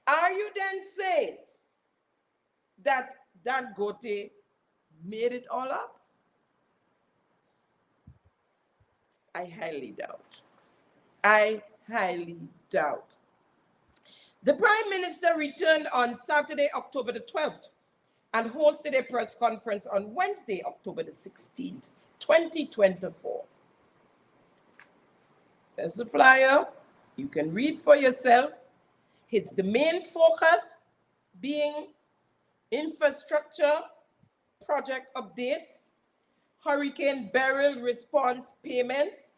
Are you then saying that Dangote made it all up? I highly doubt. I highly doubt. The Prime Minister returned on Saturday, October the 12th, and hosted a press conference on Wednesday, October the 16th, 2024. There's the flyer. You can read for yourself. The main focus being infrastructure project updates, hurricane burial response payments,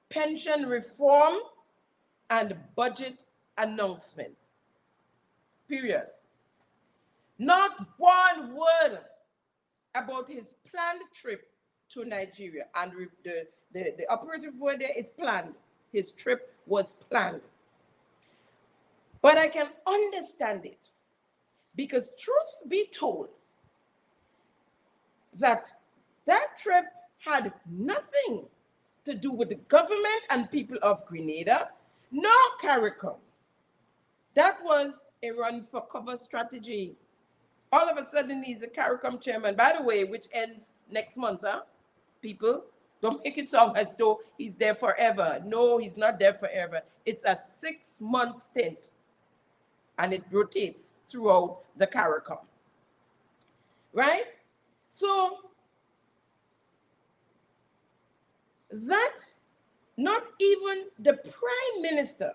pension reform, and budget announcements. Period. Not one word about his planned trip to Nigeria. And the operative word there is planned. His trip was planned. But I can understand it, because truth be told, that trip had nothing to do with the government and people of Grenada, nor CARICOM. That was a run for cover strategy. All of a sudden, he's a CARICOM chairman, by the way, which ends next month, huh? People, don't make it sound as though he's there forever. No, he's not there forever. It's a 6-month stint, and it rotates throughout the CARICOM, right? So that not even the Prime Minister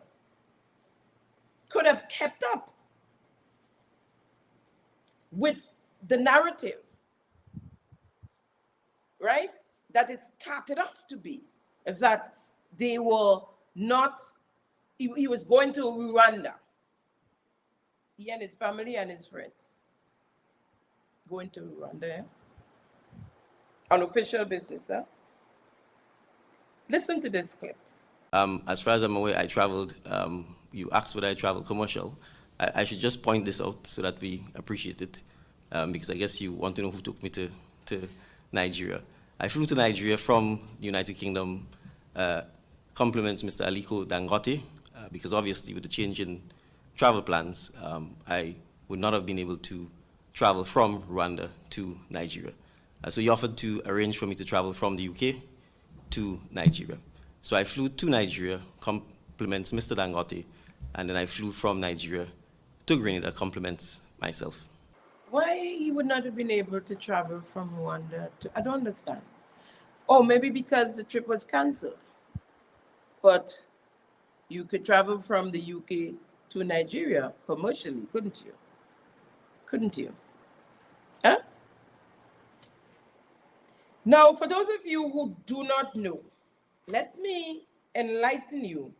could have kept up with the narrative, right? That it started off to be, that they were not, he was going to Rwanda. He and his family and his friends going to Rwanda on official business, huh? Listen to this clip. As far as I'm aware, I traveled, you asked whether I traveled commercial. I should just point this out so that we appreciate it, because I guess you want to know who took me to Nigeria. I flew to Nigeria from the United Kingdom, compliments Mr. Aliko Dangote, because obviously with the change in travel plans, I would not have been able to travel from Rwanda to Nigeria. So he offered to arrange for me to travel from the UK to Nigeria. So I flew to Nigeria, compliments Mr. Dangote, and then I flew from Nigeria to Grenada, compliments myself. Why he would not have been able to travel from Rwanda to, I don't understand. Oh, maybe because the trip was canceled. But you could travel from the UK to Nigeria commercially, couldn't you? Couldn't you? Huh? Now, for those of you who do not know, let me enlighten you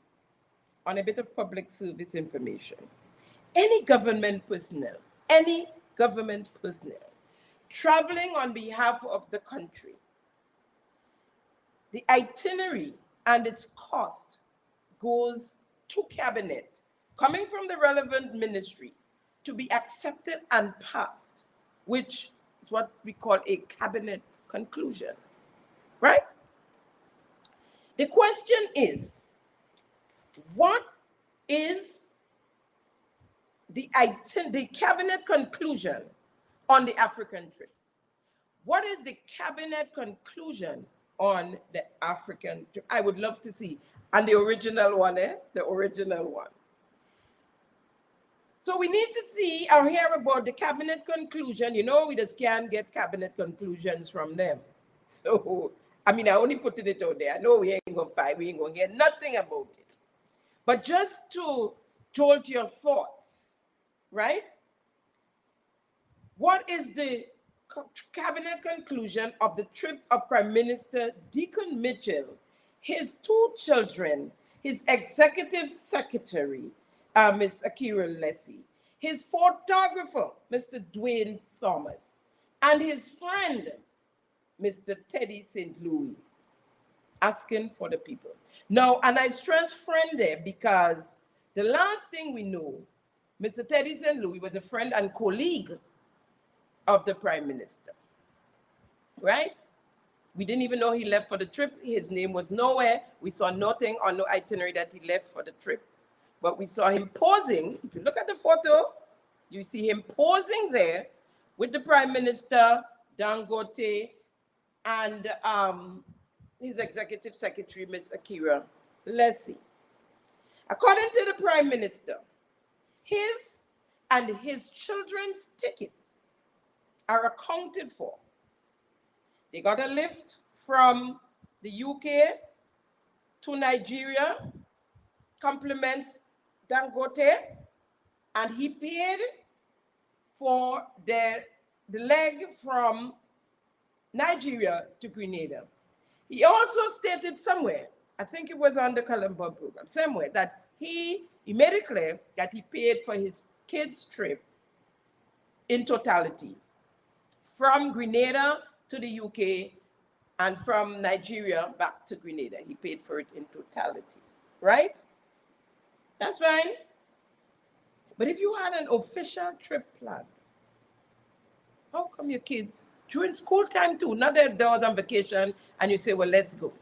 on a bit of public service information. Any government personnel traveling on behalf of the country, the itinerary and its cost goes to cabinet, coming from the relevant ministry, to be accepted and passed, which is what we call a cabinet conclusion, right? The question is, what is the cabinet conclusion on the African trip? What is the cabinet conclusion on the African trip? I would love to see. And the original one, the original one. So we need to see or hear about the cabinet conclusion. You know, we just can't get cabinet conclusions from them. So, I mean, I only put it out there. I know we ain't gonna fight, we ain't gonna hear nothing about it. But just to jolt your thoughts, right? What is the cabinet conclusion of the trips of Prime Minister Deacon Mitchell, his 2 children, his executive secretary, Ms. Akira Lessie, his photographer, Mr. Dwayne Thomas, and his friend, Mr. Teddy St. Louis, asking for the people. Now, and I stress friend there because the last thing we know, Mr. Teddy St. Louis was a friend and colleague of the Prime Minister, right? We didn't even know he left for the trip. His name was nowhere. We saw nothing on no itinerary that he left for the trip. But we saw him posing. If you look at the photo, you see him posing there with the Prime Minister, Dangote, and his executive secretary, Ms. Akira Lessie. According to the Prime Minister, his and his children's ticket are accounted for. They got a lift from the UK to Nigeria, compliments Dangote, and he paid for the leg from Nigeria to Grenada. He also stated somewhere, I think it was on the Colombo program, somewhere, that he made it clear that he paid for his kids' trip in totality from Grenada to the UK and from Nigeria back to Grenada. He paid for it in totality, right? That's fine. But if you had an official trip planned, how come your kids, during school time too, not that they was on vacation and you say, well, let's go.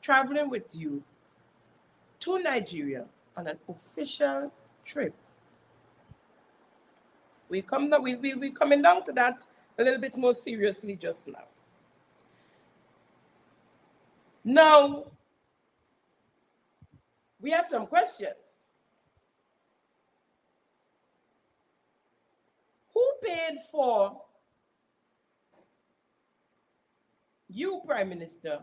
Traveling with you to Nigeria on an official trip. We're coming down to that a little bit more seriously just now. Now, we have some questions. Who paid for you, Prime Minister,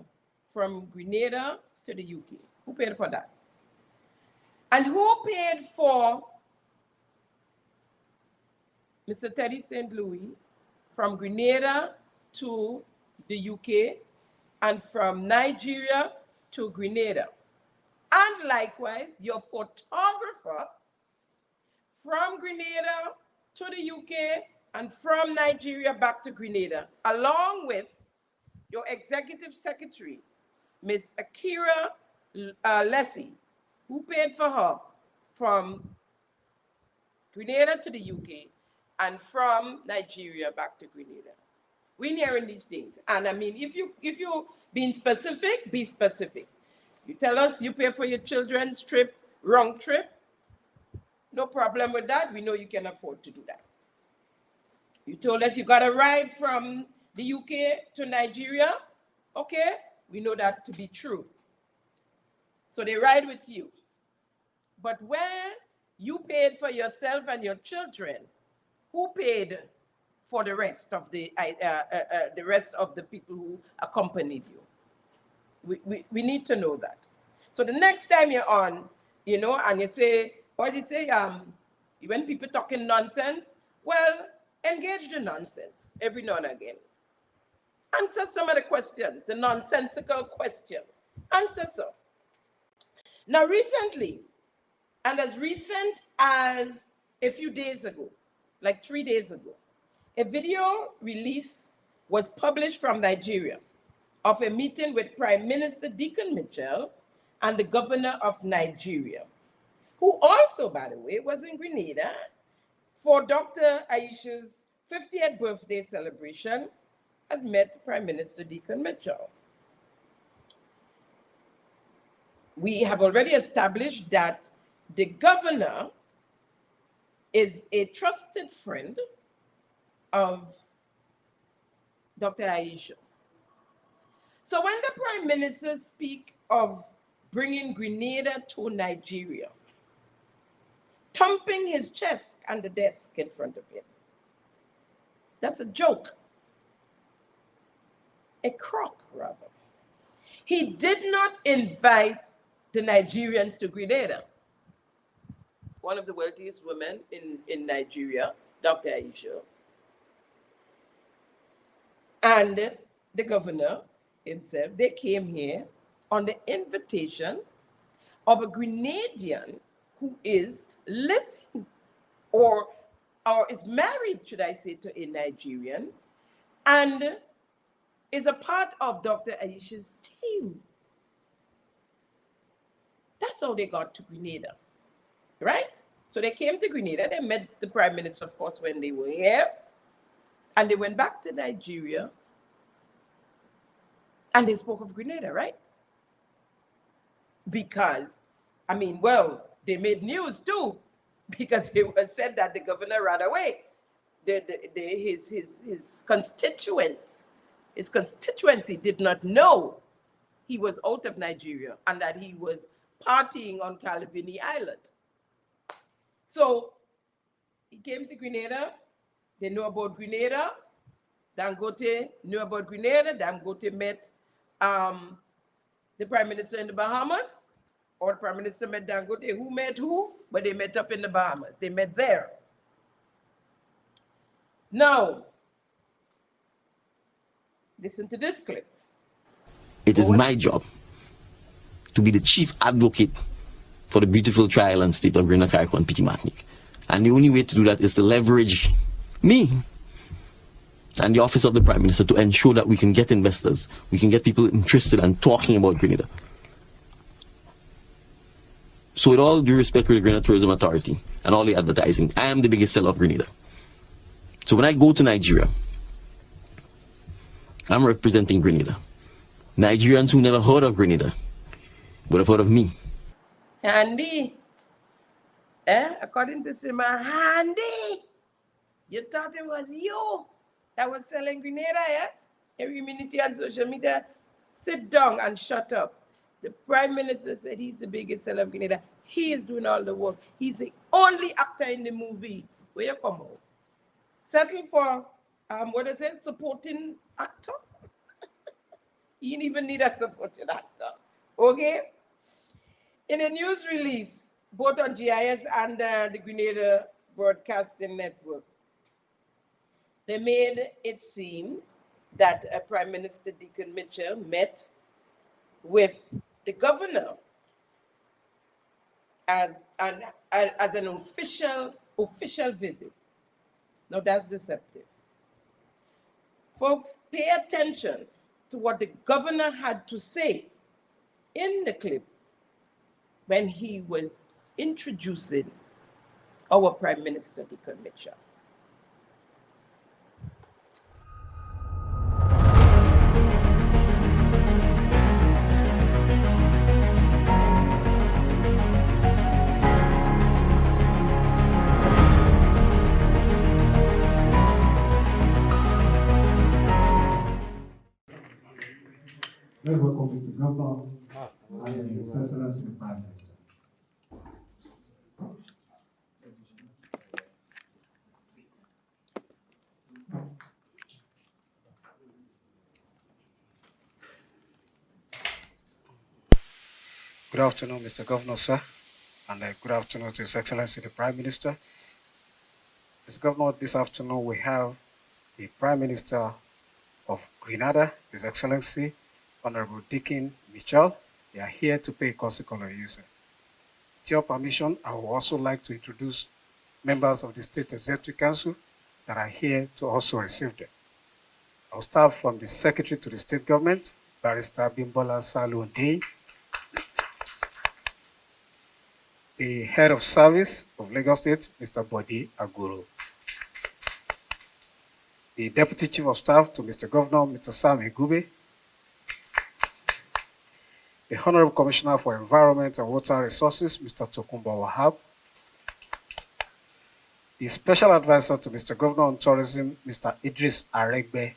from Grenada to the UK? Who paid for that? And who paid for Mr. Teddy St. Louis from Grenada to the UK and from Nigeria to Grenada? And likewise, your photographer from Grenada to the UK and from Nigeria back to Grenada, along with your executive secretary, Ms. Akira Lessie, who paid for her from Grenada to the UK and from Nigeria back to Grenada. We're hearing these things. And I mean, if you being specific, be specific. You tell us you pay for your children's trip, wrong trip, no problem with that. We know you can afford to do that. You told us you got a ride from the UK to Nigeria. Okay, we know that to be true. So they ride with you. But when you paid for yourself and your children, who paid for the rest of the people who accompanied you? We need to know that. So the next time you're on, and you say, what do you say? When people talking nonsense, well, engage the nonsense every now and again. Answer some of the questions, the nonsensical questions. Answer some. Now, recently, and as recent as a few days ago, like 3 days ago, a video release was published from Nigeria of a meeting with Prime Minister Deacon Mitchell and the governor of Nigeria, who also, by the way, was in Grenada for Dr. Aisha's 50th birthday celebration and met Prime Minister Deacon Mitchell. We have already established that the governor is a trusted friend of Dr. Aisha. So when the Prime Minister speaks of bringing Grenada to Nigeria, thumping his chest on the desk in front of him, that's a joke. A crock, rather. He did not invite the Nigerians to Grenada. One of the wealthiest women in Nigeria, Dr. Aisha, and the governor himself, they came here on the invitation of a Grenadian who is living or is married, should I say, to a Nigerian, and is a part of Dr. Aisha's team. That's how they got to Grenada, right? So they came to Grenada. They met the Prime Minister, of course, when they were here. And they went back to Nigeria. And they spoke of Grenada, right? Because, I mean, well, they made news too. Because it was said that the governor ran away. His constituency did not know he was out of Nigeria and that he was partying on Calivini Island. So he came to Grenada. They know about Grenada. Dangote knew about Grenada. Dangote met the Prime Minister in the Bahamas, or the Prime Minister met Dangote. Who met who? But they met up in the Bahamas. They met there. Now, listen to this clip. It is my job to be the chief advocate for the beautiful tri-island state of Grenada, Carriacou, and Petit Martinique. And the only way to do that is to leverage me and the office of the Prime Minister to ensure that we can get investors, we can get people interested and talking about Grenada. So with all due respect to the Grenada Tourism Authority and all the advertising, I am the biggest seller of Grenada. So when I go to Nigeria, I'm representing Grenada. Nigerians who never heard of Grenada would have heard of me. Handy. According to Sima, handy. You thought it was you that was selling Grenada, yeah? Every minute on social media, sit down and shut up. The Prime Minister said he's the biggest seller of Grenada. He is doing all the work. He's the only actor in the movie. Where you come out? Settle for, supporting actor? You didn't even need a supporting actor, okay? In a news release, both on GIS and the Grenada Broadcasting Network, they made it seem that Prime Minister Deacon Mitchell met with the governor as an official visit. Now that's deceptive. Folks, pay attention to what the governor had to say in the clip when he was introducing our Prime Minister, Deacon Mitchell. Let's welcome Mr. Governor and His Excellency the Prime Minister. Good afternoon, Mr. Governor, sir, and good afternoon to His Excellency the Prime Minister. Mr. Governor, this afternoon we have the Prime Minister of Grenada, His Excellency Honorable Deacon Mitchell. They are here to pay consequence on you, sir. With your permission, I would also like to introduce members of the State Executive Council that are here to also receive them. I'll start from the Secretary to the State Government, Barrister Bimbola Salunde, the Head of Service of Lagos State, Mr. Bodi Aguru, the Deputy Chief of Staff to Mr. Governor, Mr. Sam Igube, the Honorable Commissioner for Environment and Water Resources, Mr. Tokumba Wahab, the Special Advisor to Mr. Governor on Tourism, Mr. Idris Aregbe,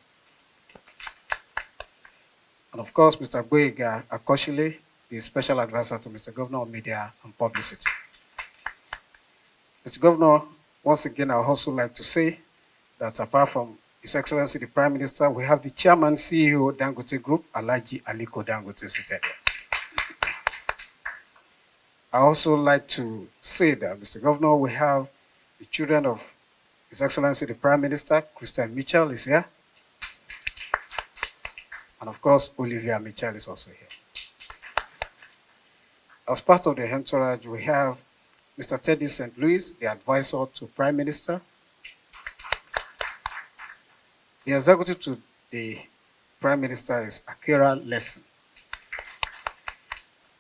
and of course, Mr. Boyega Akoshile, the Special Advisor to Mr. Governor on Media and Publicity. Mr. Governor, once again, I would also like to say that apart from His Excellency the Prime Minister, we have the Chairman, CEO, Dangote Group, Alhaji Aliko Dangote seated. I also like to say that, Mr. Governor, we have the children of His Excellency the Prime Minister, Christian Mitchell is here. And of course, Olivia Mitchell is also here. As part of the entourage, we have Mr. Teddy St. Louis, the advisor to Prime Minister. The executive to the Prime Minister is Akira Lesson.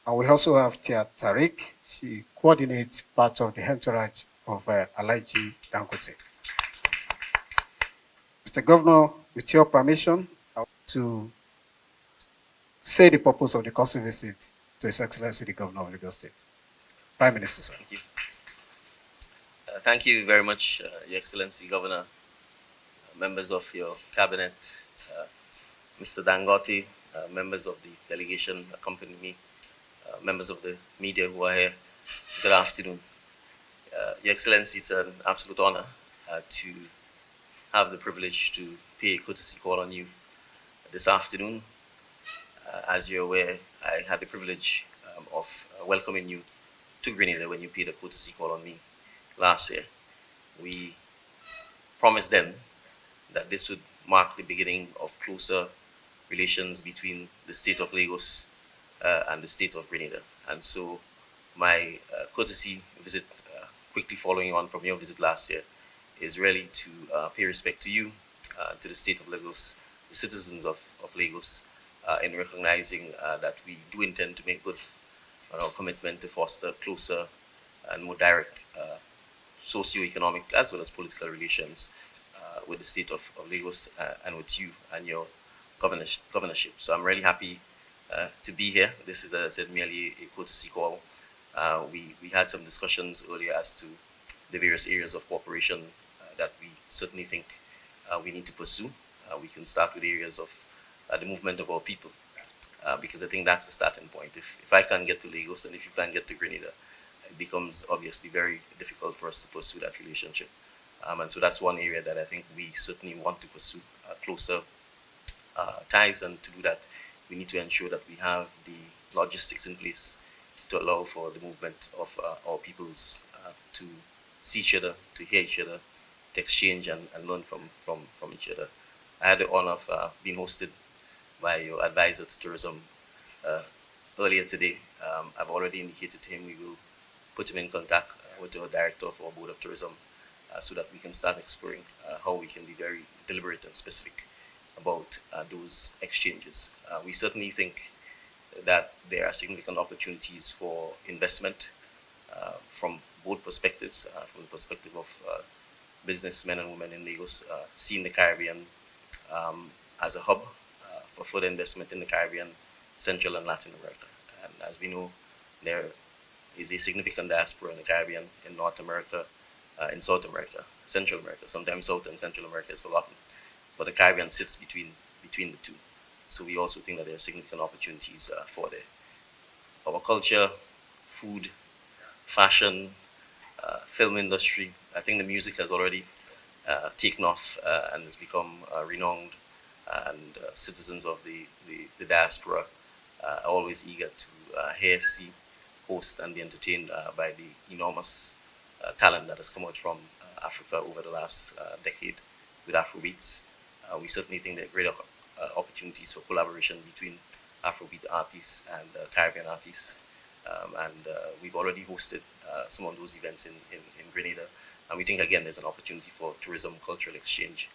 And we also have Tia Tariq. She coordinates part of the entourage of Alaji Dangote. Mr. Governor, with your permission, I want to say the purpose of the council visit to His Excellency the Governor of Lagos State. Prime Minister, sir. Thank you. Thank you very much, Your Excellency Governor, members of your cabinet, Mr. Dangote, members of the delegation accompanying me, members of the media who are here. Good afternoon. Your Excellency, it's an absolute honor to have the privilege to pay a courtesy call on you this afternoon. As you're aware, I had the privilege of welcoming you to Grenada when you paid a courtesy call on me last year. We promised then that this would mark the beginning of closer relations between the state of Lagos and the state of Grenada. And so my courtesy visit, quickly following on from your visit last year, is really to pay respect to you, to the state of Lagos, the citizens of Lagos, in recognizing that we do intend to make good on our commitment to foster closer and more direct socio-economic as well as political relations with the state of Lagos and with you and your governorship. So I'm really happy to be here. This is, as I said, merely a courtesy call. We had some discussions earlier as to the various areas of cooperation that we certainly think we need to pursue. We can start with areas of the movement of our people, because I think that's the starting point. If I can't get to Lagos and if you can't get to Grenada, it becomes obviously very difficult for us to pursue that relationship. And so that's one area that I think we certainly want to pursue closer ties, and to do that, we need to ensure that we have the logistics in place to allow for the movement of our peoples to see each other, to hear each other, to exchange and learn from each other. I had the honor of being hosted by your advisor to tourism earlier today. I've already indicated to him we will put him in contact with our director of our Board of Tourism so that we can start exploring how we can be very deliberate and specific about those exchanges. We certainly think that there are significant opportunities for investment from both perspectives, from the perspective of businessmen and women in Lagos, seeing the Caribbean as a hub for further investment in the Caribbean, Central and Latin America. And as we know, there is a significant diaspora in the Caribbean, in North America, in South America, Central America. Sometimes South and Central America is forgotten, but the Caribbean sits between the two. So we also think that there are significant opportunities for there. Our culture, food, fashion, film industry. I think the music has already taken off and has become renowned, and citizens of the diaspora are always eager to hear, see, host, and be entertained by the enormous talent that has come out from Africa over the last decade with Afrobeats. We certainly think there are greater opportunities for collaboration between Afrobeat artists and Caribbean artists. And we've already hosted some of those events in Grenada. And we think, again, there's an opportunity for tourism, cultural exchange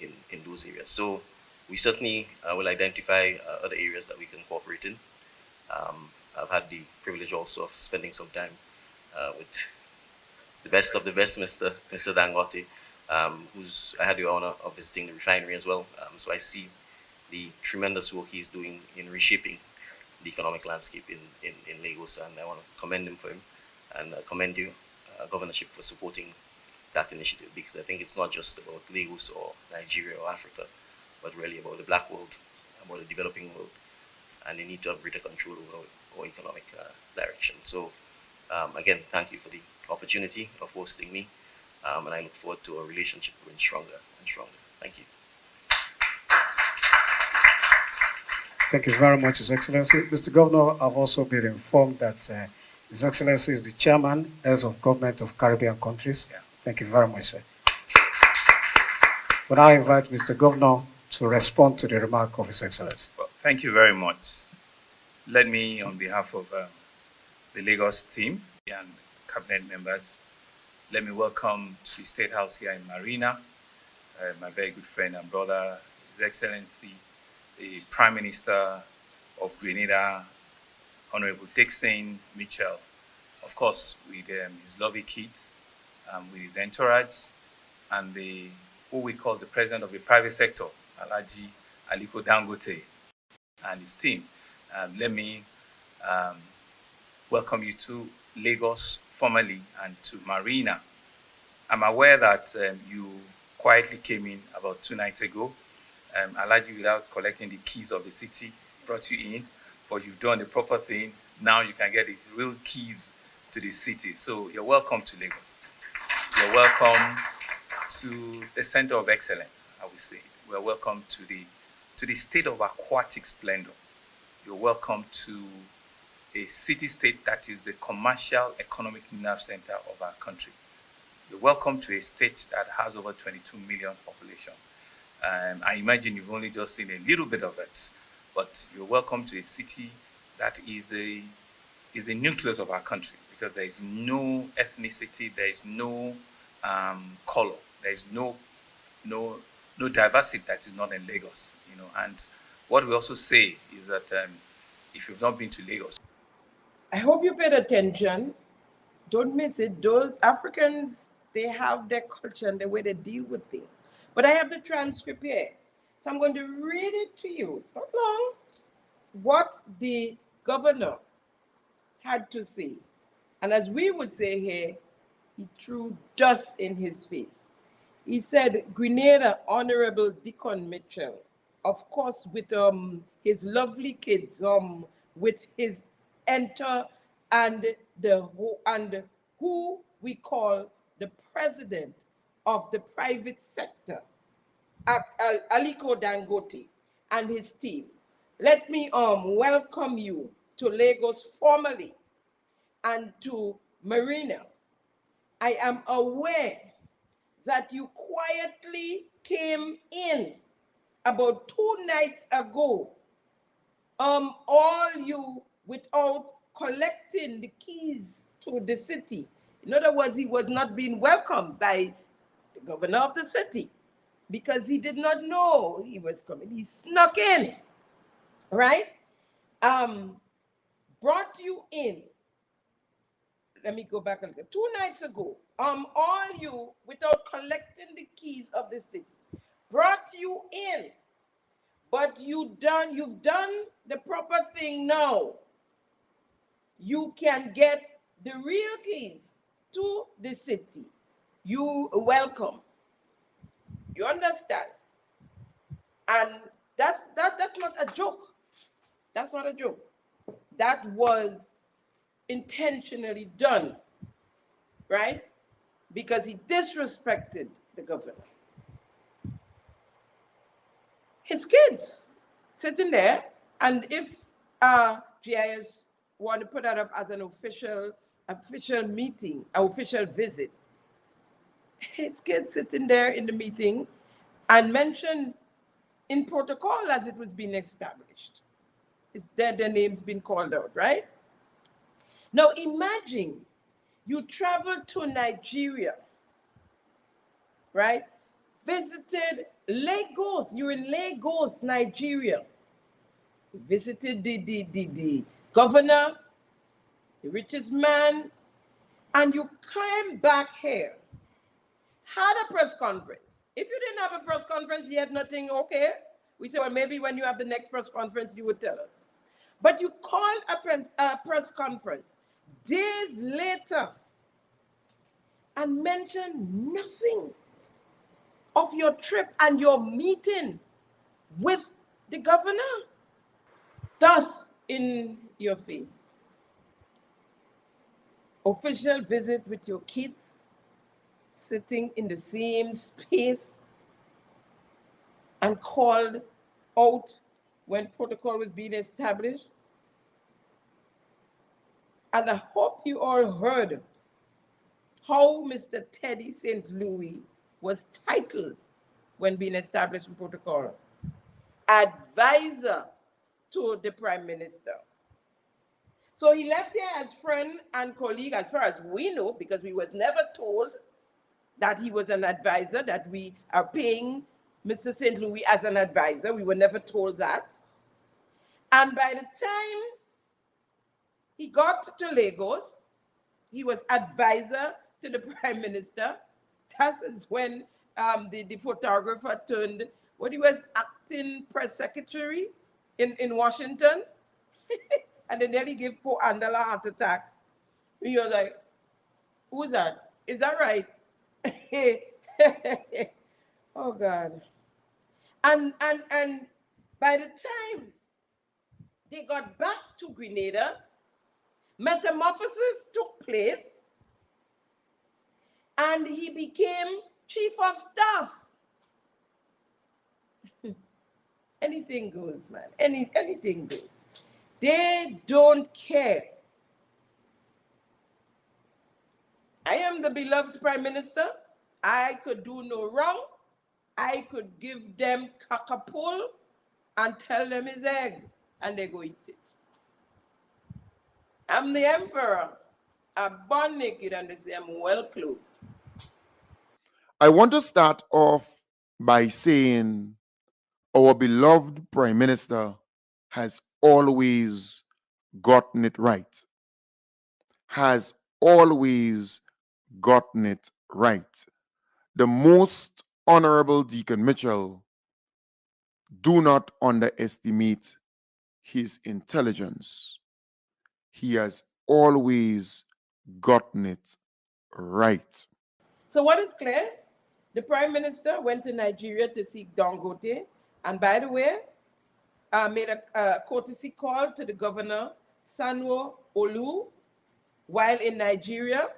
in those areas. So we certainly will identify other areas that we can cooperate in. I've had the privilege also of spending some time with the best of the best, Mr. Dangote, who's I had the honor of visiting the refinery as well. So I see the tremendous work he's doing in reshaping the economic landscape in Lagos, and I want to commend him for him, and commend you, governorship, for supporting that initiative, because I think it's not just about Lagos or Nigeria or Africa, but really about the black world, about the developing world, and they need to have greater control over our economic direction. So again, thank you for the opportunity of hosting me, and I look forward to our relationship growing stronger and stronger. Thank you. Thank you very much, His Excellency. Mr. Governor, I've also been informed that His Excellency is the Chairman, Heads of Government of Caribbean countries. Yeah. Thank you very much, sir. But I invite Mr. Governor to respond to the remark of His Excellency. Well, thank you very much. Let me, on behalf of the Lagos team and cabinet members. Let me welcome to the State House here in Marina, my very good friend and brother, His Excellency, the Prime Minister of Grenada, Honorable Dixon Mitchell, of course, with his lovely kids, with his entourage, and who we call the president of the private sector, Alhaji Aliko Dangote, and his team. Let me welcome you to Lagos formally and to Marina. I'm aware that you quietly came in about 2 nights ago. Alhaji, without collecting the keys of the city, brought you in, but you've done the proper thing. Now you can get the real keys to the city. So you're welcome to Lagos. You're welcome to the center of excellence, I would say. We're welcome to the state of aquatic splendor. You're welcome to a city-state that is the commercial economic nerve center of our country. You're welcome to a state that has over 22 million population. I imagine you've only just seen a little bit of it, but you're welcome to a city that is the nucleus of our country, because there is no ethnicity, there is no color, there is no diversity that is not in Lagos, you know. And what we also say is that if you've not been to Lagos, I hope you paid attention. Don't miss it. Those Africans, they have their culture and the way they deal with things. But I have the transcript here, so I'm going to read it to you. It's not long. What the governor had to say. And as we would say here, he threw dust in his face. He said, Grenada Honorable Deacon Mitchell, of course, with his lovely kids, with his enter and who we call the president of the private sector, Aliko Dangote, and his team. Let me welcome you to Lagos formally and to Marina. I am aware that you quietly came in about 2 nights ago, all you without collecting the keys to the city. In other words, he was not being welcomed by the governor of the city because he did not know he was coming. He snuck in, right? Brought you in. Let me go back a little. 2 nights ago, all you without collecting the keys of the city, brought you in, but you've done the proper thing now. You can get the real keys to the city. You welcome. You understand? And that's not a joke. That's not a joke. That was intentionally done, right? Because he disrespected the governor. His kids sitting there, and if GIS want to put that up as an official meeting, an official visit, his kids sitting there in the meeting and mentioned in protocol as it was being established. Their names being called out, right? Now imagine you traveled to Nigeria, right? Visited Lagos. You're in Lagos, Nigeria. Visited the governor, the richest man, and you came back here, had a press conference. If you didn't have a press conference, you had nothing, okay. We say, well, maybe when you have the next press conference, you would tell us. But you called a press conference days later and mentioned nothing of your trip and your meeting with the governor. Dust in your face. Official visit with your kids, sitting in the same space, and called out when protocol was being established. And I hope you all heard how Mr. Teddy St. Louis was titled when being established in protocol. Advisor to the Prime Minister. So he left here as friend and colleague, as far as we know, because we was never told that he was an advisor, that we are paying Mr. St. Louis as an advisor. We were never told that. And by the time he got to Lagos, he was advisor to the prime minister. That is when the photographer turned, what he was acting press secretary in Washington. And they nearly gave poor Andala a heart attack. He was like, who's that? Is that right? Oh God. And by the time they got back to Grenada, metamorphosis took place and he became chief of staff. Anything goes, man. Anything goes. They don't care. I am the beloved prime minister. I could do no wrong. I could give them cockapoo and tell them his egg, and they go eat it. I'm the emperor. I'm born naked, and they say I'm well clothed. I want to start off by saying our beloved prime minister has always gotten it right. Has always gotten it right. The most honorable Deacon Mitchell, do not underestimate his intelligence. He has always gotten it right. So what is clear? The prime minister went to Nigeria to seek Dangote, and by the way, made a courtesy call to the governor, Sanwo-Olu, while in Nigeria.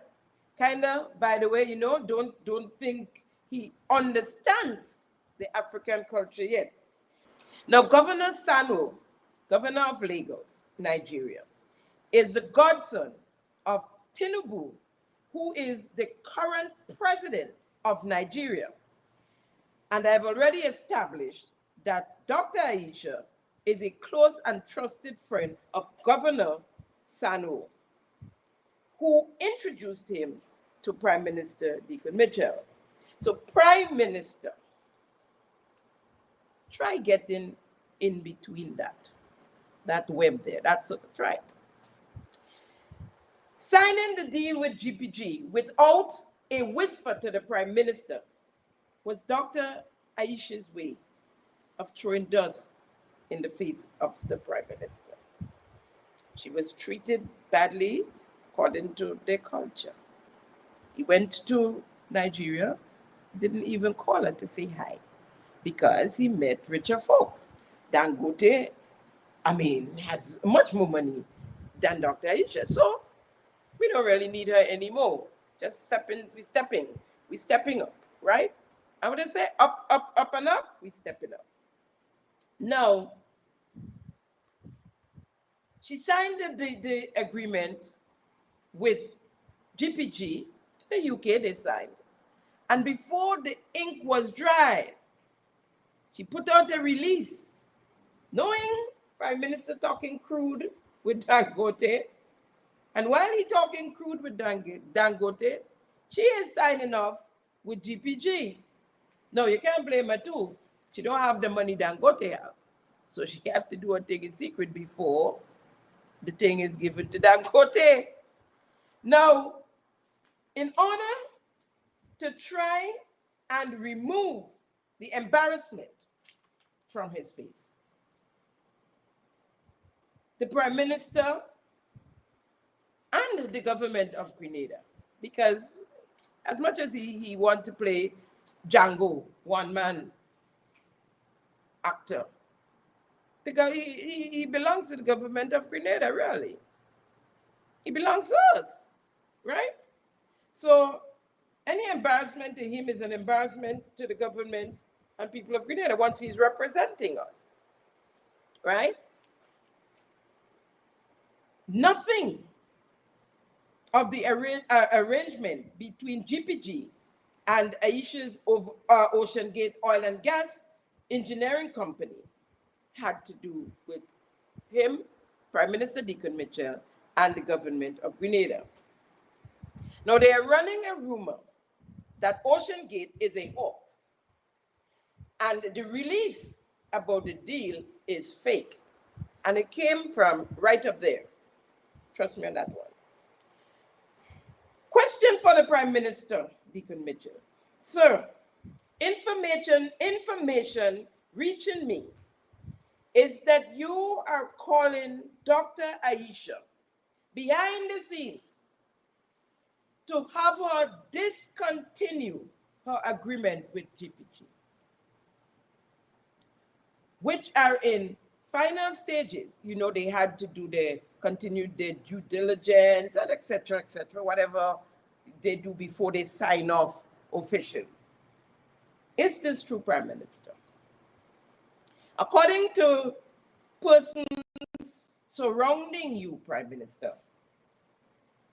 Kinda, by the way, don't think he understands the African culture yet. Now, Governor Sanwo, governor of Lagos, Nigeria, is the godson of Tinubu, who is the current president of Nigeria. And I've already established that Dr. Aisha is a close and trusted friend of Governor Sanwo, who introduced him to Prime Minister Deacon Mitchell. So Prime Minister, try getting in between that web there. That's try it. Signing the deal with GPG without a whisper to the Prime Minister was Dr. Aisha's way of throwing dust in the face of the Prime Minister. She was treated badly according to their culture. He went to Nigeria, didn't even call her to say hi because he met richer folks. Dangote, has much more money than Dr. Aisha. So we don't really need her anymore. Just we're stepping up, right? I would say up, and up, we're stepping up. Now, she signed the agreement with GPG, the UK, they signed. And before the ink was dry, she put out a release, knowing Prime Minister talking crude with Dangote. And while he talking crude with Dangote, she is signing off with GPG. No, you can't blame her too. She don't have the money Dangote have. So she have to do her thing in secret before the thing is given to Dangote. Now, in order to try and remove the embarrassment from his face, the Prime Minister and the government of Grenada, because as much as he wants to play Django, one-man actor, he belongs to the government of Grenada, really. He belongs to us, right? So any embarrassment to him is an embarrassment to the government and people of Grenada once he's representing us, right? Nothing of the arrangement between GPG and Aisha's Ocean Gate Oil and Gas Engineering Company had to do with him, Prime Minister Deacon Mitchell, and the government of Grenada. Now, they are running a rumor that Ocean Gate is a hoax, and the release about the deal is fake. And it came from right up there. Trust me on that one. Question for the Prime Minister, Deacon Mitchell. Sir, information reaching me is that you are calling Dr. Aisha behind the scenes to have her discontinue her agreement with GPG, which are in final stages. You know, they had to do continue their due diligence and et cetera, whatever they do before they sign off officially. Is this true, Prime Minister? According to persons surrounding you, Prime Minister,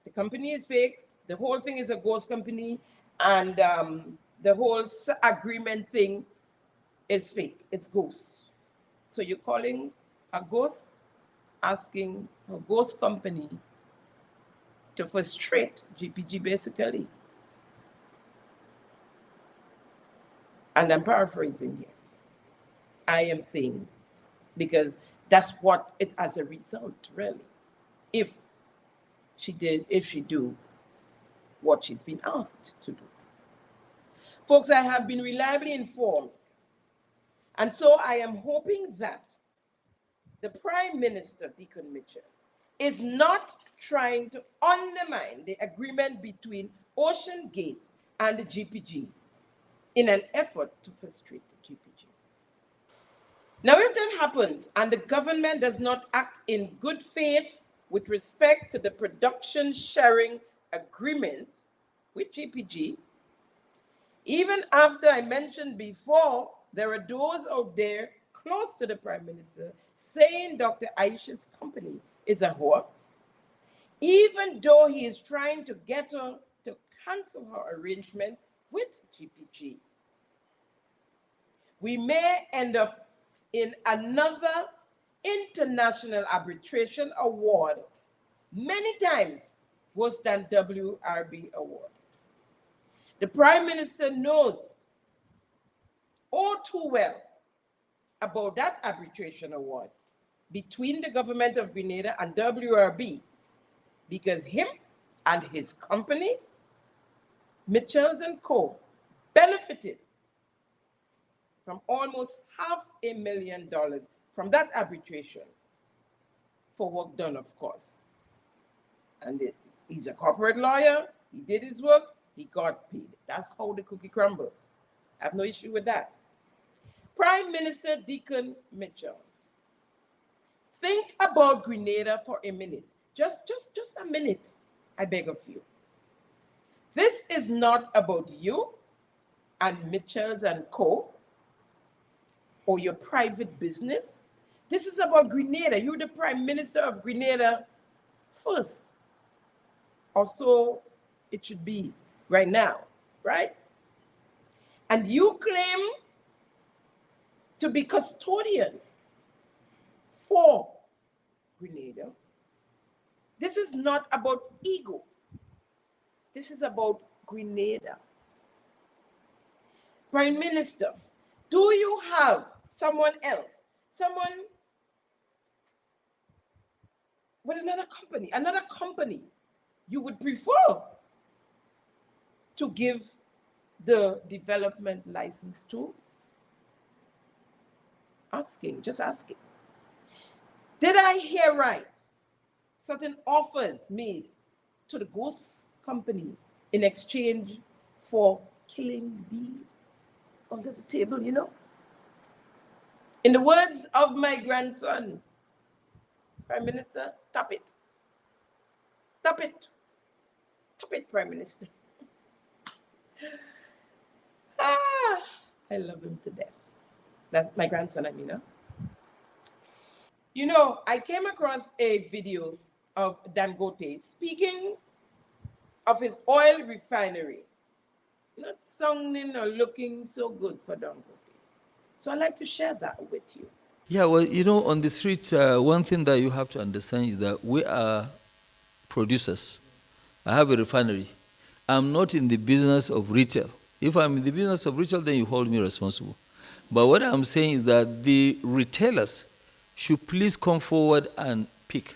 the company is fake, the whole thing is a ghost company, and the whole agreement thing is fake, it's ghost. So you're calling a ghost, asking a ghost company to frustrate GPG, basically. And I'm paraphrasing here. I am saying, because that's what it as a result, really. If she do what she's been asked to do. Folks, I have been reliably informed. And so I am hoping that the Prime Minister, Deacon Mitchell, is not trying to undermine the agreement between Ocean Gate and the GPG in an effort to frustrate the GPG. Now, if that happens and the government does not act in good faith with respect to the production sharing agreement with GPG, even after I mentioned before, there are those out there close to the Prime Minister saying Dr. Aisha's company is a hoax, even though he is trying to get her to cancel her arrangement with GPG. We may end up in another international arbitration award, many times worse than WRB award. The Prime Minister knows all too well about that arbitration award between the government of Grenada and WRB, because him and his company, Mitchells & Co., benefited from almost $500,000 from that arbitration for work done, of course. And he's a corporate lawyer, he did his work, he got paid. That's how the cookie crumbles. I have no issue with that. Prime Minister Deacon Mitchell, think about Grenada for a minute. Just a minute, I beg of you. This is not about you and Mitchells & Co. or your private business. This is about Grenada. You're the Prime Minister of Grenada first. Or so it should be right now, right? And you claim to be custodian for Grenada. This is not about ego. This is about Grenada. Prime Minister, do you have someone else, someone with another company you would prefer to give the development license to? Asking, just asking. Did I hear right? Certain offers made to the ghost company in exchange for killing the under the table, you know? In the words of my grandson, Prime Minister, tap it. Tap it. Tap it, Prime Minister. I love him to death. That's my grandson, I mean. Huh? You know, I came across a video of Dangote speaking of his oil refinery. Not sounding or looking so good for Dangote. So I'd like to share that with you. Yeah, well, you know, on the streets, one thing that you have to understand is that we are producers. I have a refinery. I'm not in the business of retail. If I'm in the business of retail, then you hold me responsible. But what I'm saying is that the retailers should please come forward and pick.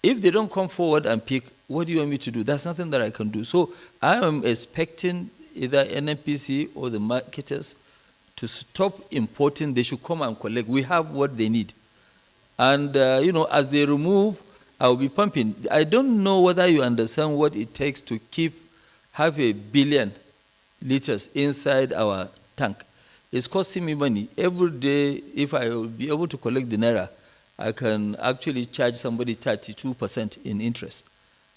If they don't come forward and pick, what do you want me to do? There's nothing that I can do. So I am expecting either NNPC or the marketers to stop importing. They should come and collect. We have what they need. And, as they remove, I'll be pumping. I don't know whether you understand what it takes to keep 500 million liters inside our tank. It's costing me money. Every day, if I will be able to collect the naira, I can actually charge somebody 32% in interest.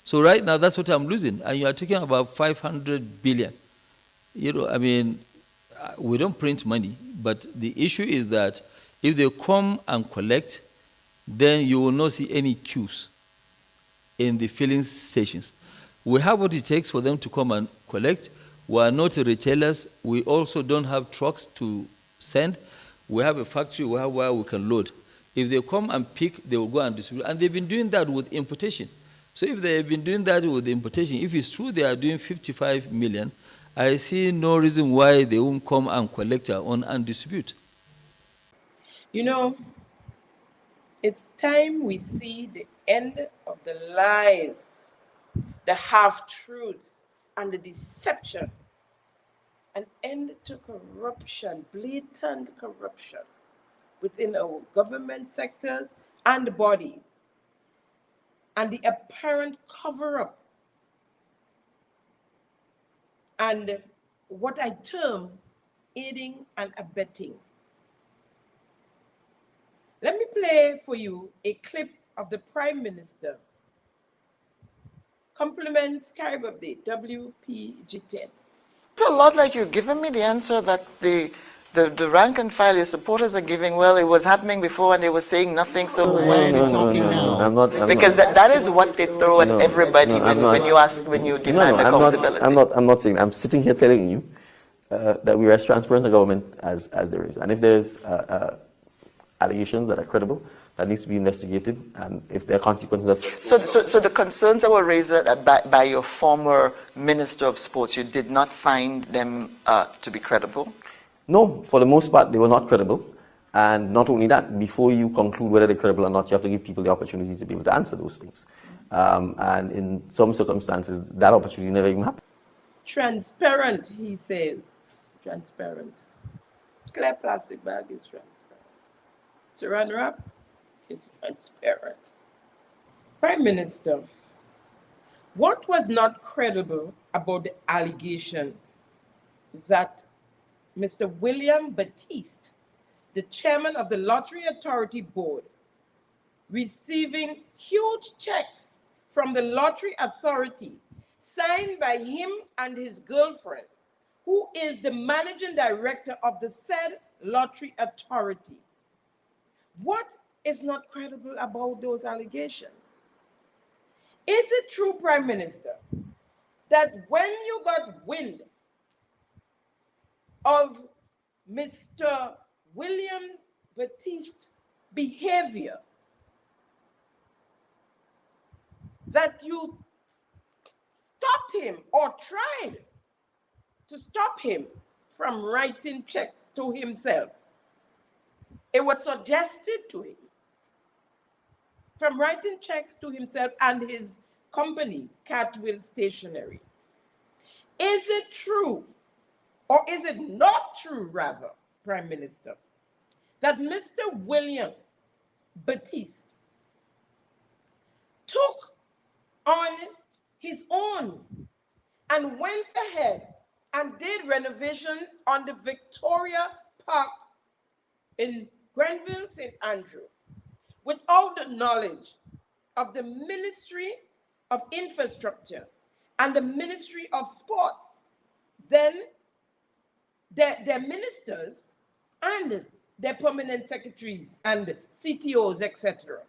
So right now, that's what I'm losing. And you are talking about 500 billion. We don't print money, but the issue is that if they come and collect, then you will not see any queues in the filling stations. We have what it takes for them to come and collect. We are not retailers. We also don't have trucks to send. We have a factory where we can load. If they come and pick, they will go and distribute. And they've been doing that with importation. So if they have been doing that with the importation, if it's true they are doing 55 million, I see no reason why they won't come and collect our own and distribute. It's time we see the end of the lies, the half-truths, and the deception. An end to corruption, blatant corruption within our government sector and bodies, and the apparent cover-up, and what I term aiding and abetting. Let me play for you a clip of the Prime Minister. Compliments Carib Update, WPG10. It's a lot like you're giving me the answer that the rank and file, your supporters are giving. Well, it was happening before and they were saying nothing, so why are they talking now? I'm not, because that is what they throw at everybody when you demand accountability. I'm not saying. I'm sitting here telling you that we are as transparent a government as there is. And if there's allegations that are credible, that needs to be investigated, and if there are consequences that... So the concerns that were raised by your former Minister of Sports, you did not find them to be credible? No, for the most part, they were not credible. And not only that, before you conclude whether they're credible or not, you have to give people the opportunity to be able to answer those things. And in some circumstances, that opportunity never even happened. Transparent, he says. Transparent. Clear plastic bag is transparent. Saran wrap is transparent. Prime Minister, what was not credible about the allegations that Mr. William Batiste, the chairman of the Lottery Authority Board, receiving huge checks from the Lottery Authority signed by him and his girlfriend, who is the managing director of the said Lottery Authority? What is not credible about those allegations? Is it true, Prime Minister, that when you got wind of Mr. William Batiste's behavior, that you stopped him or tried to stop him from writing checks to himself? It was suggested to him from writing checks to himself and his company, Catwill Stationery. Is it true, or is it not true, rather, Prime Minister, that Mr. William Batiste took on his own and went ahead and did renovations on the Victoria Park in Grenville, St. Andrew, without the knowledge of the Ministry of Infrastructure and the Ministry of Sports, then their ministers and their permanent secretaries and CTOs, etc.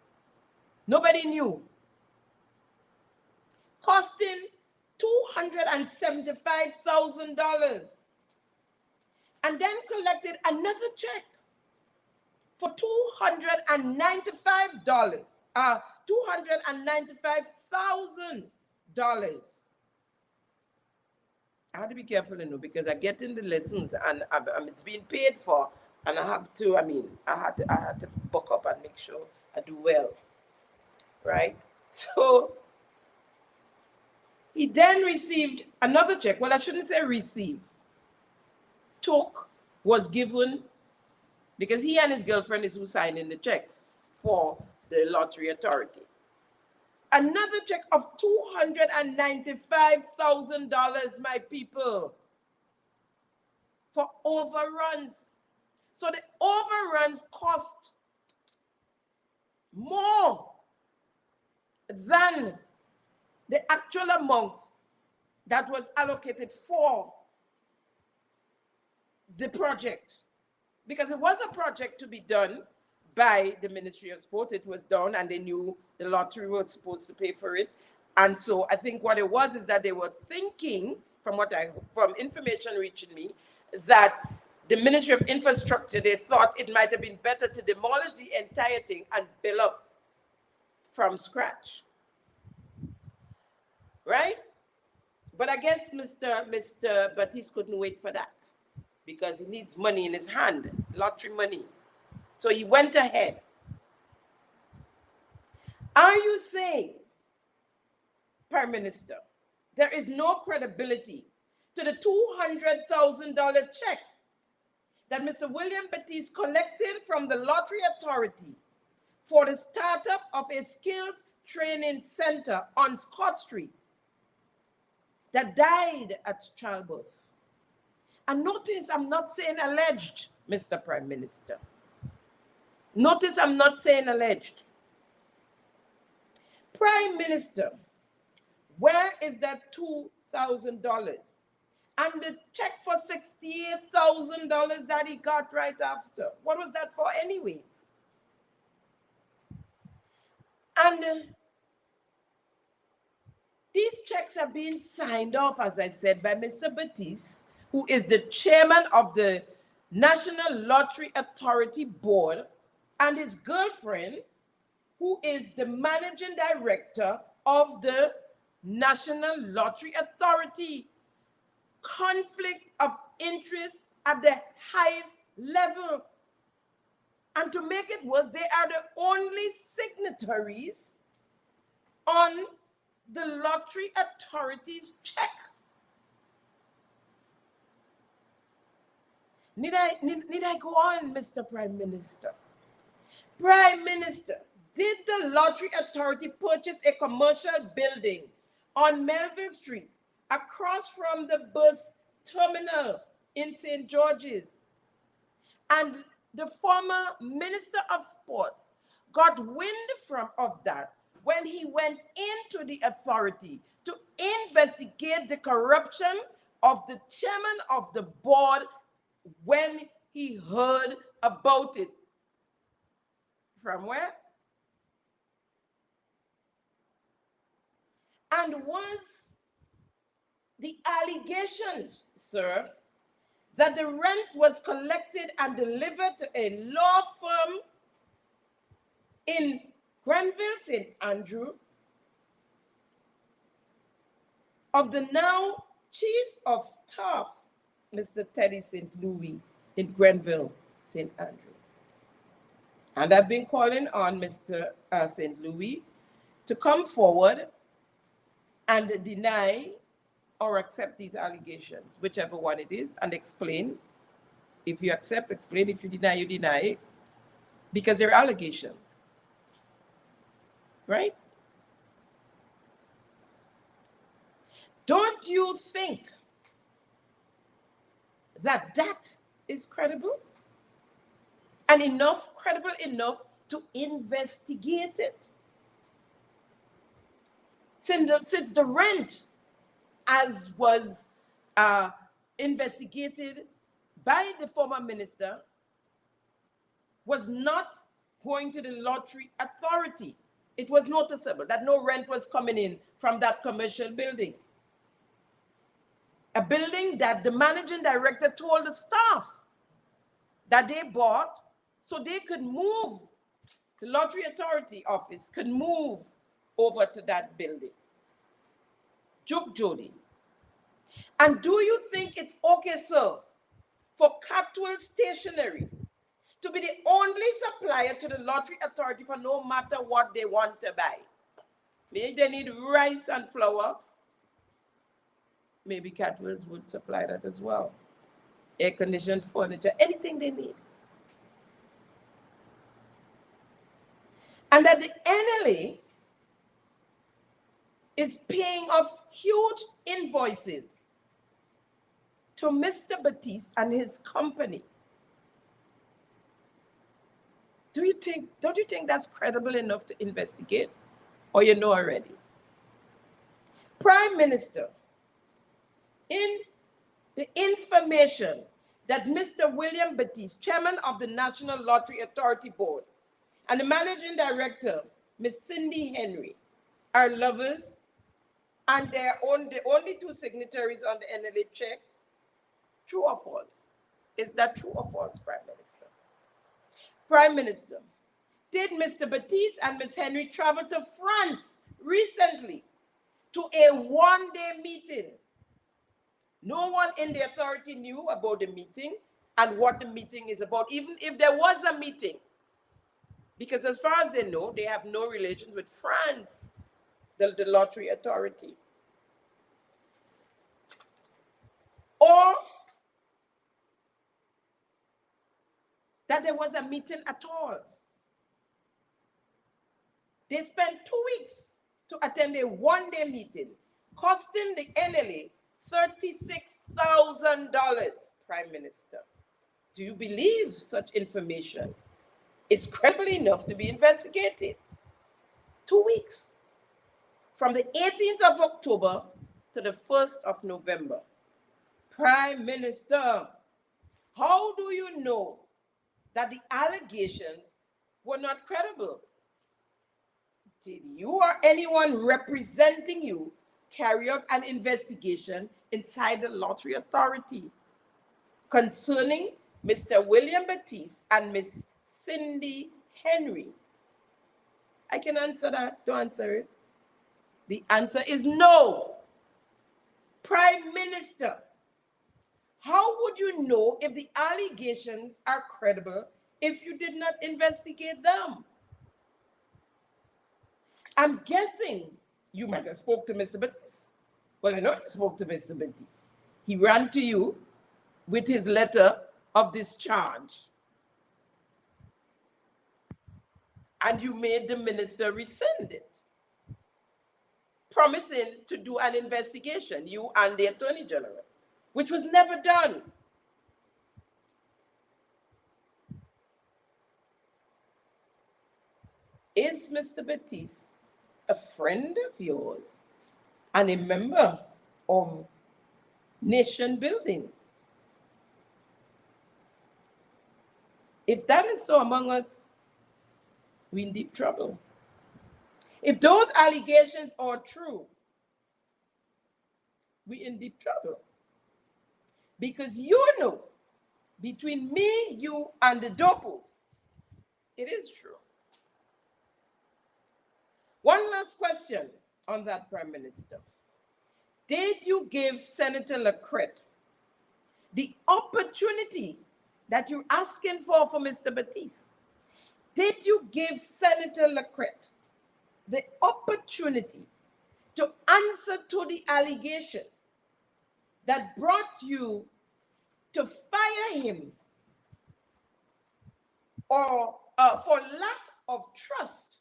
Nobody knew. Costing $275,000, and then collected another check for $295,000. I had to be careful, because I get in the lessons and it's being paid for, and I have to. I had to buck up and make sure I do well, right? So he then received another check. Well, I shouldn't say received. Was given, because he and his girlfriend is who signed in the checks for the lottery authority. Another check of $295,000, my people, for overruns. So the overruns cost more than the actual amount that was allocated for the project. Because it was a project to be done by the Ministry of Sports. It was done, and they knew the lottery was supposed to pay for it. And so I think what it was is that they were thinking, from information reaching me, that the Ministry of Infrastructure, they thought it might have been better to demolish the entire thing and build up from scratch. Right? But I guess Mr. Baptiste couldn't wait for that, because he needs money in his hand, lottery money. So he went ahead. Are you saying, Prime Minister, there is no credibility to the $200,000 check that Mr. William Baptiste collected from the Lottery Authority for the startup of a skills training center on Scott Street that died at childbirth? And notice I'm not saying alleged, Mr. Prime Minister. Notice I'm not saying alleged. Prime Minister, where is that $2,000? And the check for $68,000 that he got right after? What was that for anyways? And these checks are being signed off, as I said, by Mr. Baptiste, who is the chairman of the National Lottery Authority Board, and his girlfriend, who is the managing director of the National Lottery Authority. Conflict of interest at the highest level. And to make it worse, they are the only signatories on the Lottery Authority's check. Need I go on, Mr. Prime Minister? Prime Minister, did the Lottery Authority purchase a commercial building on Melville Street across from the bus terminal in St. George's? And the former Minister of Sports got wind of that when he went into the authority to investigate the corruption of the chairman of the board when he heard about it. From where? And was the allegations, sir, that the rent was collected and delivered to a law firm in Grenville, St. Andrew, of the now Chief of Staff, Mr. Teddy St. Louis, in Grenville, St. Andrew. And I've been calling on Mr. St. Louis to come forward and deny or accept these allegations, whichever one it is, and explain. If you accept, explain. If you deny, because they're allegations, right? Don't you think that that is credible? And credible enough to investigate it? Since the rent, as was investigated by the former minister, was not going to the Lottery Authority. It was noticeable that no rent was coming in from that commercial building. A building that the managing director told the staff that they bought so they could move, the Lottery Authority office could move over to that building. Juke Jody. And do you think it's okay, sir, for Catwell Stationery to be the only supplier to the Lottery Authority for no matter what they want to buy? Maybe they need rice and flour. Maybe Catwells would supply that as well. Air-conditioned furniture, anything they need. And that the NLA is paying off huge invoices to Mr. Batiste and his company. Don't you think that's credible enough to investigate? Or you know already? Prime Minister, in the information that Mr. William Batiste, chairman of the National Lottery Authority Board, and the managing director, Ms. Cindy Henry, are lovers, and the only two signatories on the NLA check, true or false? Is that true or false, Prime Minister? Prime Minister, did Mr. Batiste and Ms. Henry travel to France recently to a one-day meeting? No one in the authority knew about the meeting and what the meeting is about, even if there was a meeting. Because as far as they know, they have no relations with France, the lottery authority. Or that there was a meeting at all. They spent 2 weeks to attend a one-day meeting, costing the NLA $36,000, Prime Minister. Do you believe such information is credible enough to be investigated? 2 weeks, from the 18th of October to the 1st of November. Prime Minister, how do you know that the allegations were not credible? Did you or anyone representing you carry out an investigation inside the Lottery Authority concerning Mr. William Batiste and Miss Cindy Henry? I can answer that. Don't answer it. The answer is no. Prime Minister, how would you know if the allegations are credible if you did not investigate them? I'm guessing you might have spoke to Mr. Batiste. Well, I know you spoke to Mr. Batiste. He ran to you with his letter of discharge. And you made the minister rescind it, promising to do an investigation, you and the Attorney General, which was never done. Is Mr. Batiste a friend of yours and a member of nation building? If that is so among us, we're in deep trouble. If those allegations are true, we're in deep trouble. Because you know, between me, you, and the dopers, it is true. One last question on that, Prime Minister. Did you give Senator Lacrette the opportunity that you're asking for Mr. Batiste? Did you give Senator Lacrette the opportunity to answer to the allegations that brought you to fire him, or for lack of trust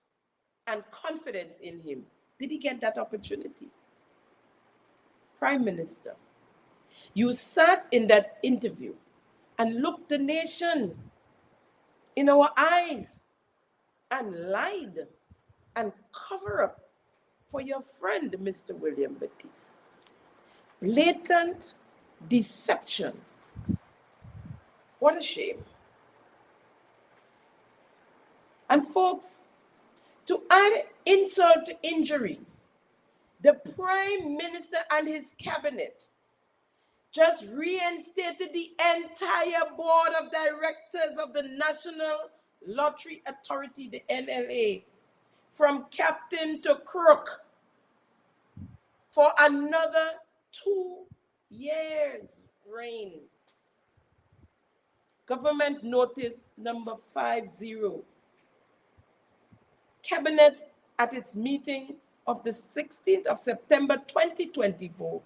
and confidence in him? Did he get that opportunity? Prime Minister, you sat in that interview and looked the nation in our eyes and lied and cover up for your friend, Mr. William Batiste. Blatant deception. What a shame. And folks, to add insult to injury, the Prime Minister and his cabinet just reinstated the entire board of directors of the National Lottery Authority, the NLA, from captain to crook for another 2 years reign. Government notice number 50. Cabinet at its meeting of the 16th of September 2024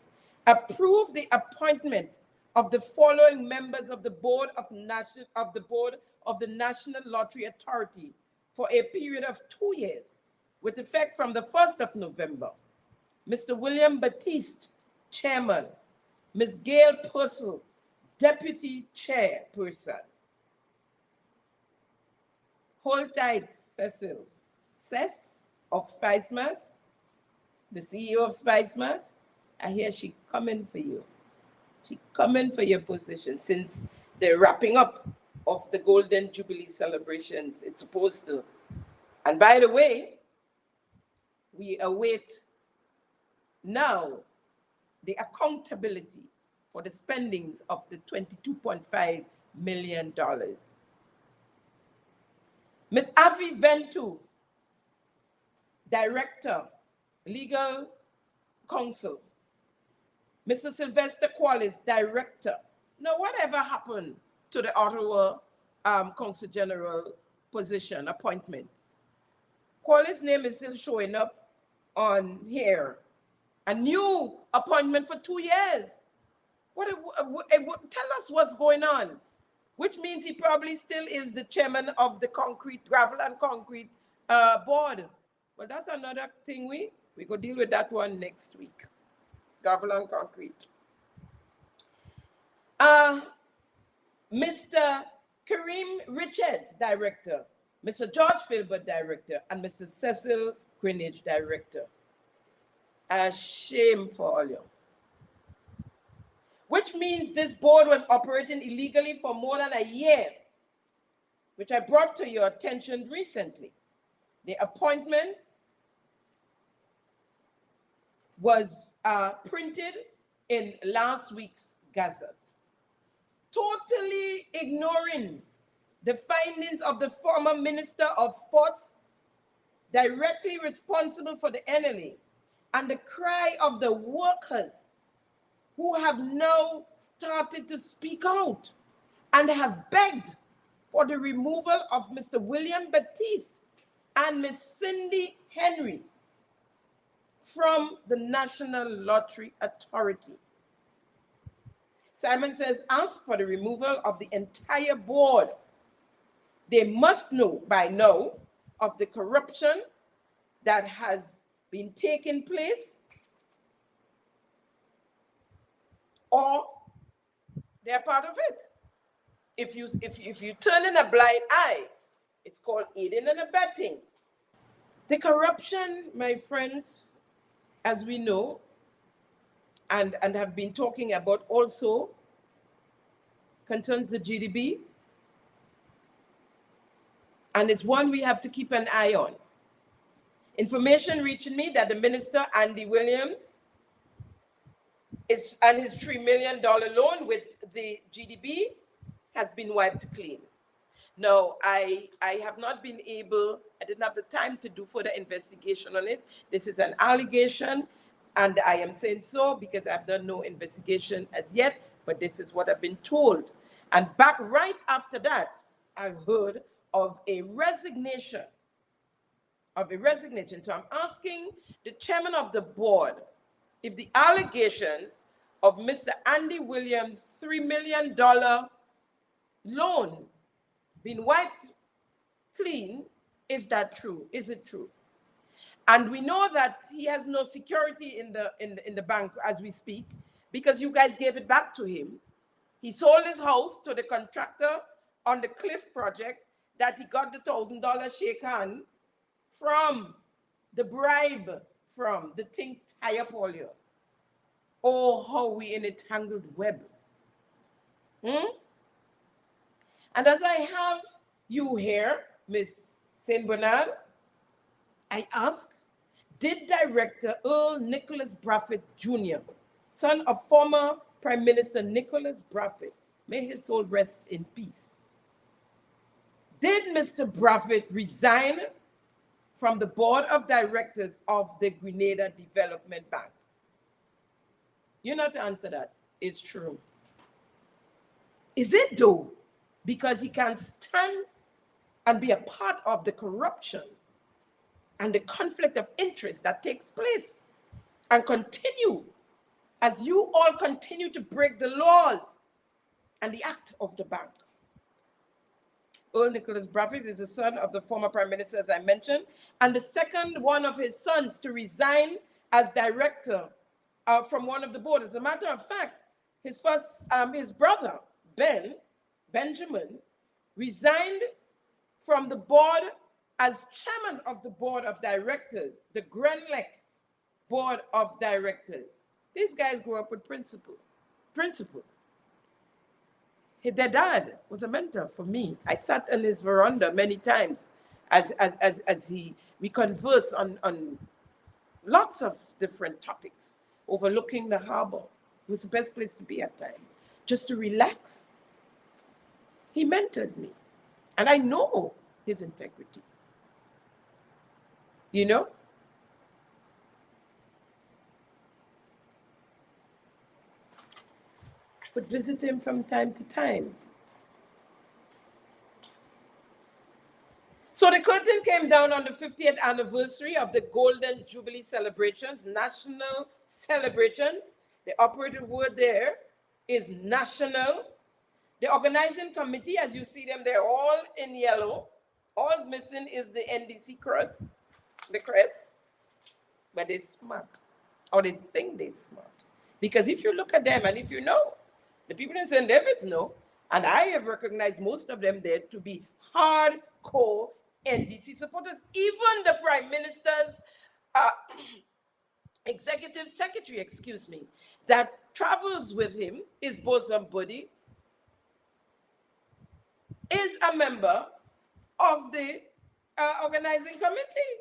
approved the appointment of the following members of the board of the National Lottery Authority for a period of 2 years, with effect from the 1st of November. Mr. William Batiste, Chairman. Ms. Gail Purcell, Deputy Chairperson. Hold tight, Cecil. Cess of Spicemas, the CEO of Spicemas, I hear she coming for you. She coming for your position since the wrapping up of the Golden Jubilee celebrations. It's supposed to. And by the way, we await now the accountability for the spendings of the $22.5 million. Ms. Afi Ventu, Director, Legal Counsel. Mr. Sylvester Qualis, Director. Now, whatever happened to the Ottawa Counsel General position, appointment? Qualis' name is still showing up on here. A new appointment for 2 years. Tell us what's going on. Which means he probably still is the chairman of the gravel and concrete board. Well, that's another thing we go deal with that one next week. Gravel and concrete. Mr. Kareem Richards, Director. Mr. George Filbert, Director. And Mr. Cecil Greenidge, Director. A shame for all you. Which means this board was operating illegally for more than a year, which I brought to your attention recently. The appointment was printed in last week's Gazette, totally ignoring the findings of the former Minister of Sports, directly responsible for the NLA, and the cry of the workers who have now started to speak out and have begged for the removal of Mr. William Batiste and Ms. Cindy Henry from the National Lottery Authority. Simon says, ask for the removal of the entire board. They must know by now of the corruption that has been taking place, or they're part of it. If you turn in a blind eye, it's called aiding and abetting. The corruption, my friends, as we know, and have been talking about also, concerns the GDP, and it's one we have to keep an eye on. Information reaching me that the minister, Andy Williams, and his $3 million loan with the GDB has been wiped clean. Now, I have not been able, I didn't have the time to do further investigation on it. This is an allegation, and I am saying so because I've done no investigation as yet, but this is what I've been told. And back right after that, I've heard of a resignation. So I'm asking the chairman of the board if the allegations of Mr. Andy Williams' $3 million loan been wiped clean, is that true? Is it true? And we know that he has no security in the bank as we speak, because you guys gave it back to him. He sold his house to the contractor on the Cliff project that he got the $1,000 shake hand from, the bribe from, the thing tie up all you. Oh, how we in a tangled web. And as I have you here, Miss St. Bernard, I ask, did Director Earl Nicholas Brafitt Jr., son of former Prime Minister Nicholas Brafitt, may his soul rest in peace, did Mr. Brafitt resign from the board of directors of the Grenada Development Bank? You not to answer that. It's true. Is it though? Because he can stand and be a part of the corruption and the conflict of interest that takes place and continue as you all continue to break the laws and the act of the bank. Earl Nicholas Bradford is the son of the former prime minister, as I mentioned, and the second one of his sons to resign as director from one of the boards. As a matter of fact, his brother, Benjamin, resigned from the board as chairman of the board of directors, the Grenlec board of directors. These guys grew up with principle. Their dad was a mentor for me. I sat on his veranda many times as we conversed on lots of different topics, overlooking the harbor. It was the best place to be at times, just to relax. He mentored me, and I know his integrity. You know? Would visit him from time to time. So the curtain came down on the 50th anniversary of the Golden Jubilee celebrations, national celebration. The operative word there is national. The organizing committee, as you see them, they're all in yellow. All missing is the NDC crest, the crest. But they're smart, or they think they're smart. Because if you look at them, and if you know, the people in St. David's know, and I have recognized most of them there to be hardcore NDC supporters. Even the Prime Minister's executive secretary, that travels with him, his bosom buddy, is a member of the organizing committee.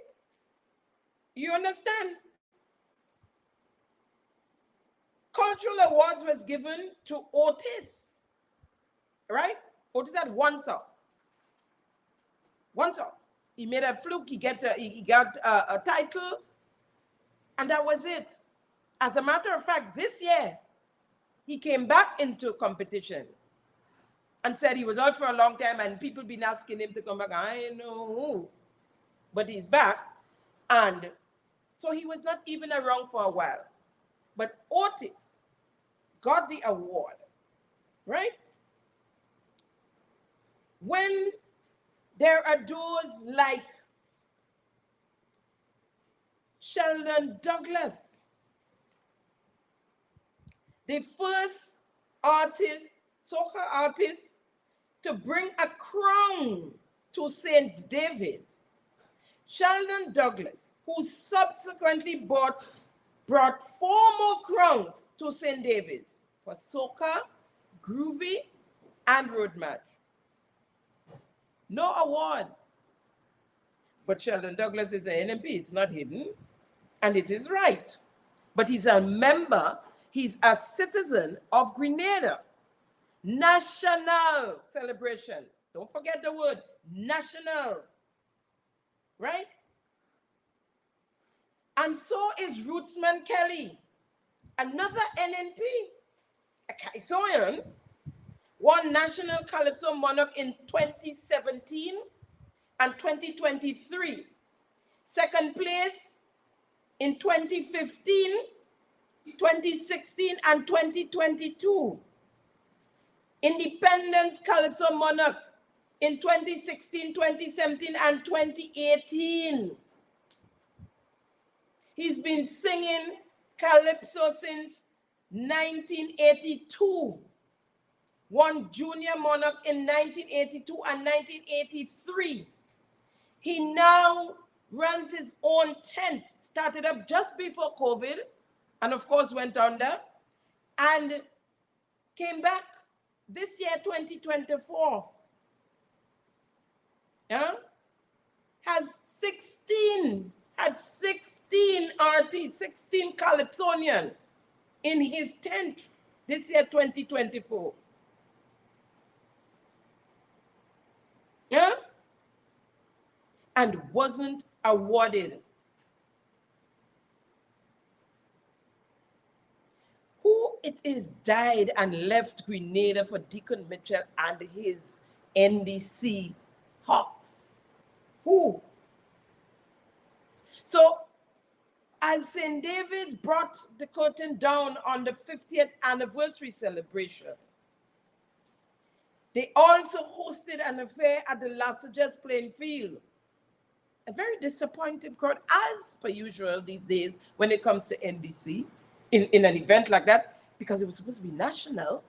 You understand? Cultural awards was given to Otis, right? Otis had one song. He made a fluke, he got a title, and that was it. As a matter of fact, this year, he came back into competition and said he was out for a long time and people been asking him to come back. I know who. But he's back. And so he was not even around for a while. But Otis got the award, right? When there are those like Sheldon Douglas, the first artist, soca artist, to bring a crown to St. David. Sheldon Douglas, who subsequently brought 4 more crowns to St. David's for soca, groovy, and road march. No award. But Sheldon Douglas is an NMP, it's not hidden, and it is right. But he's a member, he's a citizen of Grenada. National celebrations. Don't forget the word national, right? And so is Rootsman Kelly, another NNP, a Kaisoyan, won National Calypso Monarch in 2017 and 2023. Second place in 2015, 2016, and 2022. Independence Calypso Monarch in 2016, 2017, and 2018. He's been singing Calypso since 1982. Won Junior Monarch in 1982 and 1983. He now runs his own tent, started up just before COVID, and of course went under, and came back this year, 2024. Yeah? Had 16 artists, 16 Calypsonian in his tent this year, 2024. Yeah? and wasn't awarded. Who it is died and left Grenada for Deacon Mitchell and his NDC hawks? Who? So, as St. David's brought the curtain down on the 50th anniversary celebration, they also hosted an affair at the Lassages playing field. A very disappointing crowd, as per usual these days when it comes to NDC, in an event like that, because it was supposed to be national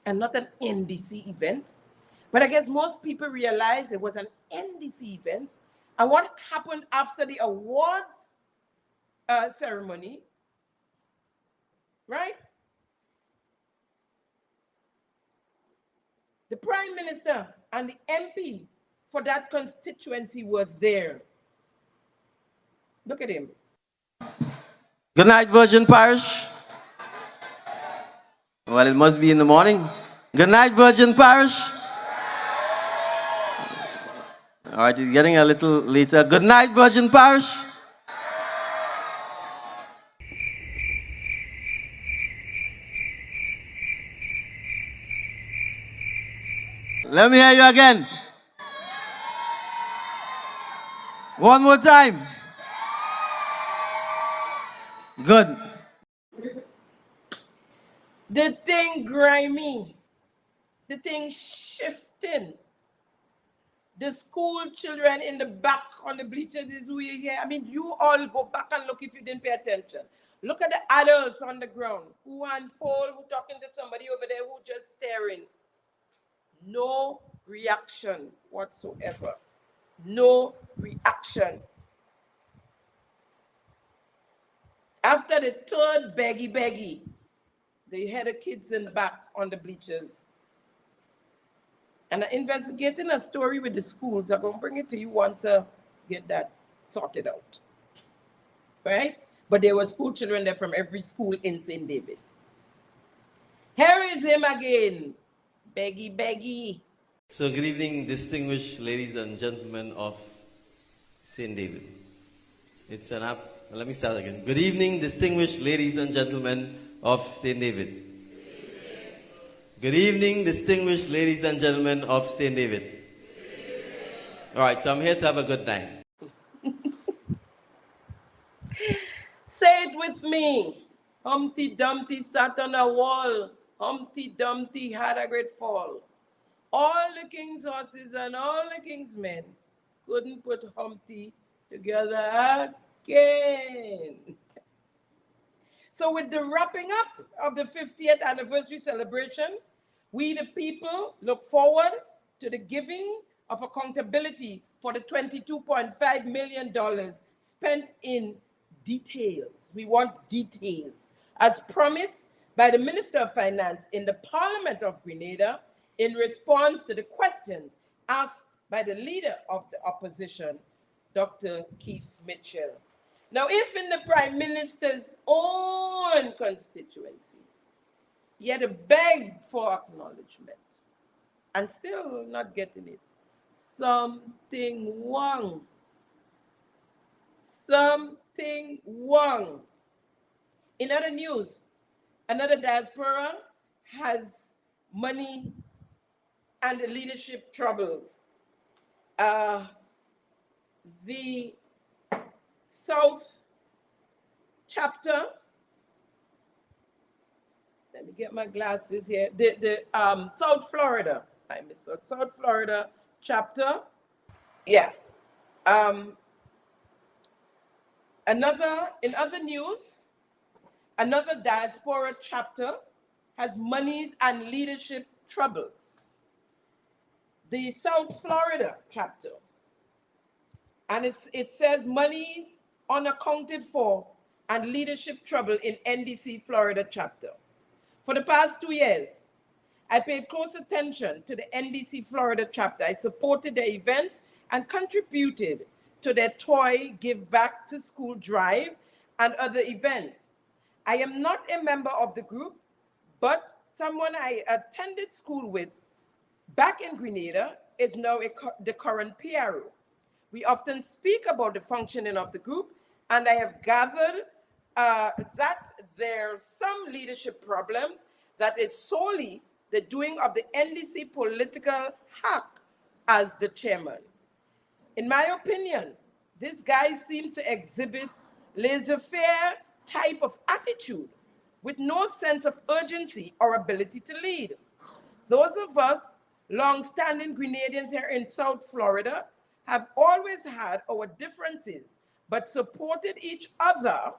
and not an NDC event. But I guess most people realized it was an NDC event. And what happened after the awards ceremony, right? The Prime Minister and the MP for that constituency was there. Look at him. Good night, Virgin Parish. Well, it must be in the morning. Good night, Virgin Parish. All right, it's getting a little later. Good night, Virgin Parish. Let me hear you again. One more time. Good. The thing grimy, the thing shifting. The school children in the back on the bleachers is who you hear. I mean, you all go back and look if you didn't pay attention. Look at the adults on the ground who unfold, who talking to somebody over there who just staring. No reaction whatsoever. No reaction. After the third beggy, they had the kids in the back on the bleachers. And I'm investigating a story with the schools. I'm going to bring it to you once I get that sorted out. Right? But there were school children there from every school in St. David's. Here is him again. Beggy. So good evening, distinguished ladies and gentlemen of St. David. It's an app. Let me start again. Good evening, distinguished ladies and gentlemen of St. David. Good evening, distinguished ladies and gentlemen of St. David. All right, so I'm here to have a good night. Say it with me. Humpty Dumpty sat on a wall. Humpty Dumpty had a great fall. All the king's horses and all the king's men couldn't put Humpty together again. So with the wrapping up of the 50th anniversary celebration, we the people look forward to the giving of accountability for the $22.5 million spent in details. We want details. As promised by the Minister of Finance in the Parliament of Grenada in response to the questions asked by the leader of the opposition, Dr. Keith Mitchell. Now, if in the Prime Minister's own constituency, he had to beg for acknowledgement and still not getting it, something wrong. Something wrong. In other news, another diaspora has money and leadership troubles. The South chapter, let me get my glasses here. The South Florida, I missed out. South Florida chapter, yeah. In other news, another diaspora chapter has monies and leadership troubles. The South Florida chapter, and it says monies unaccounted for and leadership trouble in NDC Florida chapter. For the past 2 years, I paid close attention to the NDC Florida chapter. I supported their events and contributed to their toy Give Back to School drive and other events. I am not a member of the group, but someone I attended school with back in Grenada is now the current PRO. We often speak about the functioning of the group, and I have gathered that there are some leadership problems that is solely the doing of the NDC political hack as the chairman. In my opinion, this guy seems to exhibit laissez-faire type of attitude with no sense of urgency or ability to lead. Those of us long-standing Grenadians here in South Florida have always had our differences, but supported each other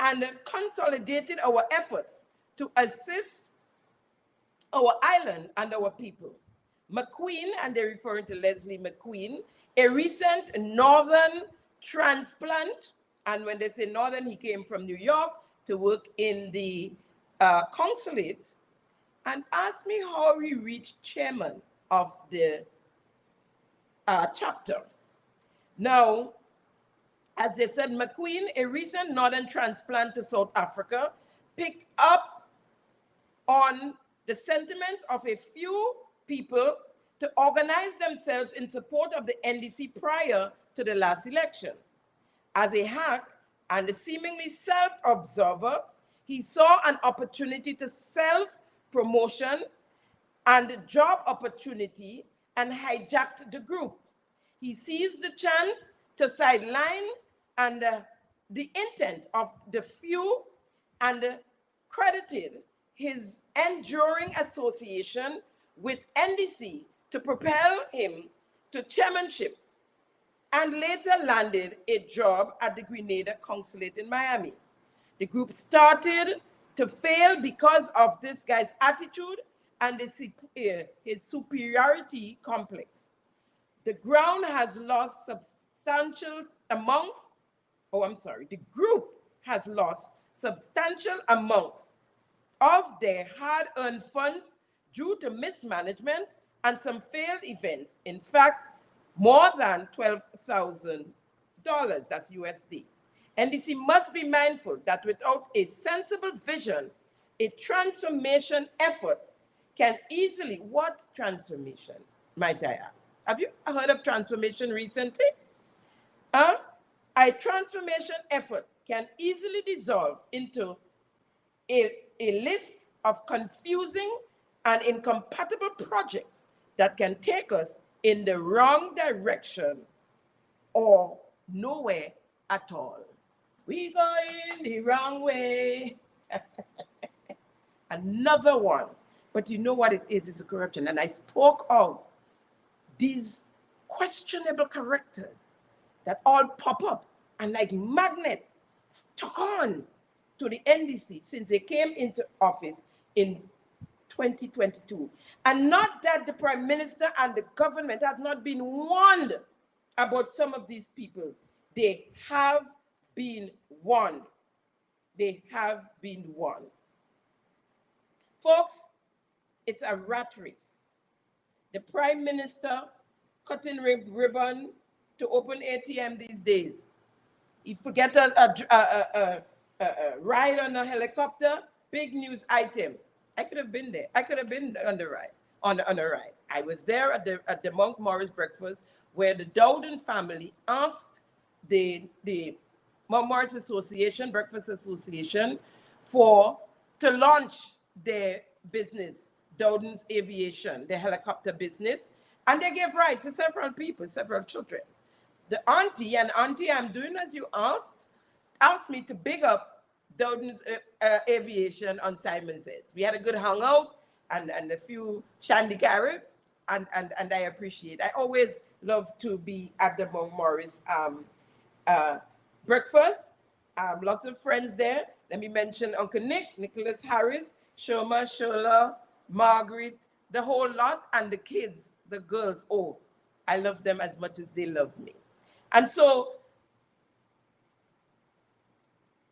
and consolidated our efforts to assist our island and our people. McQueen, and they're referring to Leslie McQueen, a recent northern transplant, and when they say northern, he came from New York to work in the consulate, and asked me how he reached chairman of the chapter. Now, as they said, McQueen, a recent northern transplant to South Africa, picked up on the sentiments of a few people to organize themselves in support of the NDC prior to the last election. As a hack and a seemingly self-observer, he saw an opportunity to self-promotion and job opportunity and hijacked the group. He seized the chance to sideline and the intent of the few and credited his enduring association with NDC to propel him to chairmanship, and later landed a job at the Grenada consulate in Miami. The group started to fail because of this guy's attitude and his superiority complex. The ground has lost substantial amounts, the group has lost substantial amounts of their hard-earned funds due to mismanagement and some failed events. In fact, more than $12,000, that's USD. NDC must be mindful that without a sensible vision, a transformation effort can easily, what transformation, might I ask? Have you heard of transformation recently? A transformation effort can easily dissolve into a list of confusing and incompatible projects that can take us in the wrong direction or nowhere at all. We going the wrong way. Another one. But you know what it is? It's a corruption. And I spoke of these questionable characters that all pop up and like magnet stuck on to the NDC since they came into office in 2022. And not that the Prime Minister and the government have not been warned about some of these people. They have been warned. They have been warned. Folks, it's a rat race. The Prime Minister cutting ribbon to open ATM these days. He forget a ride on a helicopter, big news item. I could have been there. I could have been on the ride, on a ride. I was there at the Mount Morris breakfast where the Dowden family asked the Mount Morris Association, Breakfast Association, to launch their business, Dowden's Aviation, their helicopter business, and they gave rides to several people, several children. The auntie, I'm doing as you asked me to big up Dowden's Aviation on Simon Says. We had a good hangout and a few shandy carrots, and I appreciate. I always love to be at the Mount Morris breakfast. Lots of friends there. Let me mention Uncle Nick, Nicholas Harris, Shoma, Shola, Margaret, the whole lot, and the kids, the girls. Oh, I love them as much as they love me. And so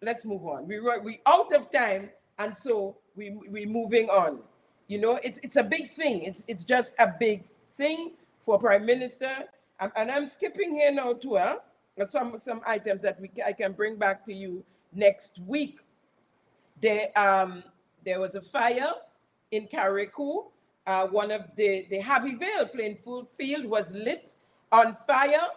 let's move on. We out of time, and so we're moving on. You know, it's a big thing. It's just a big thing for Prime Minister. And I'm skipping here now too, some items that I can bring back to you next week. There was a fire in Carriacou. One of the Harvey Vale playing field was lit, on fire.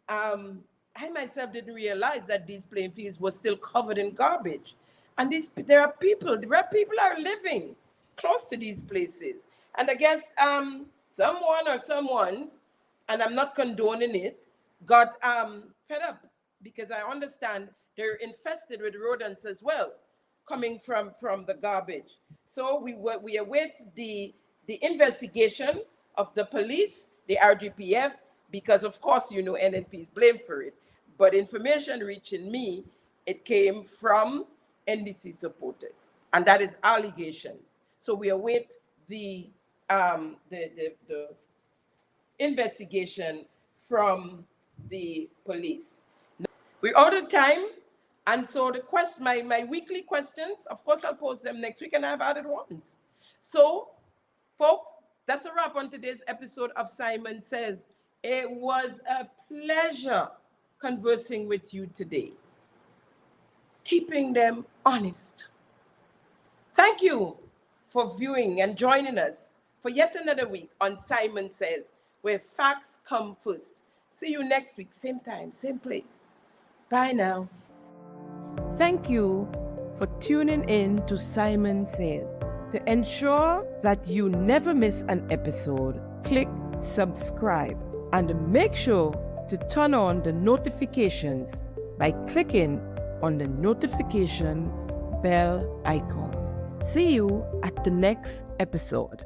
I myself didn't realize that these playing fields were still covered in garbage. And there are people are living close to these places. And I guess someone or someone's, and I'm not condoning it, got fed up, because I understand they're infested with rodents as well, coming from the garbage. So we await the investigation of the police, the RGPF, because of course, you know, NNP is blamed for it. But information reaching me, it came from NDC supporters, and that is allegations. So we await the investigation from the police. We're out of time, and so my weekly questions, of course, I'll post them next week, and I've added ones. So, folks, that's a wrap on today's episode of Simon Says. It was a pleasure conversing with you today, keeping them honest. Thank you for viewing and joining us for yet another week on Simon Says, where facts come first. See you next week, same time, same place. Bye now. Thank you for tuning in to Simon Says. To ensure that you never miss an episode, click subscribe and make sure to turn on the notifications by clicking on the notification bell icon. See you at the next episode.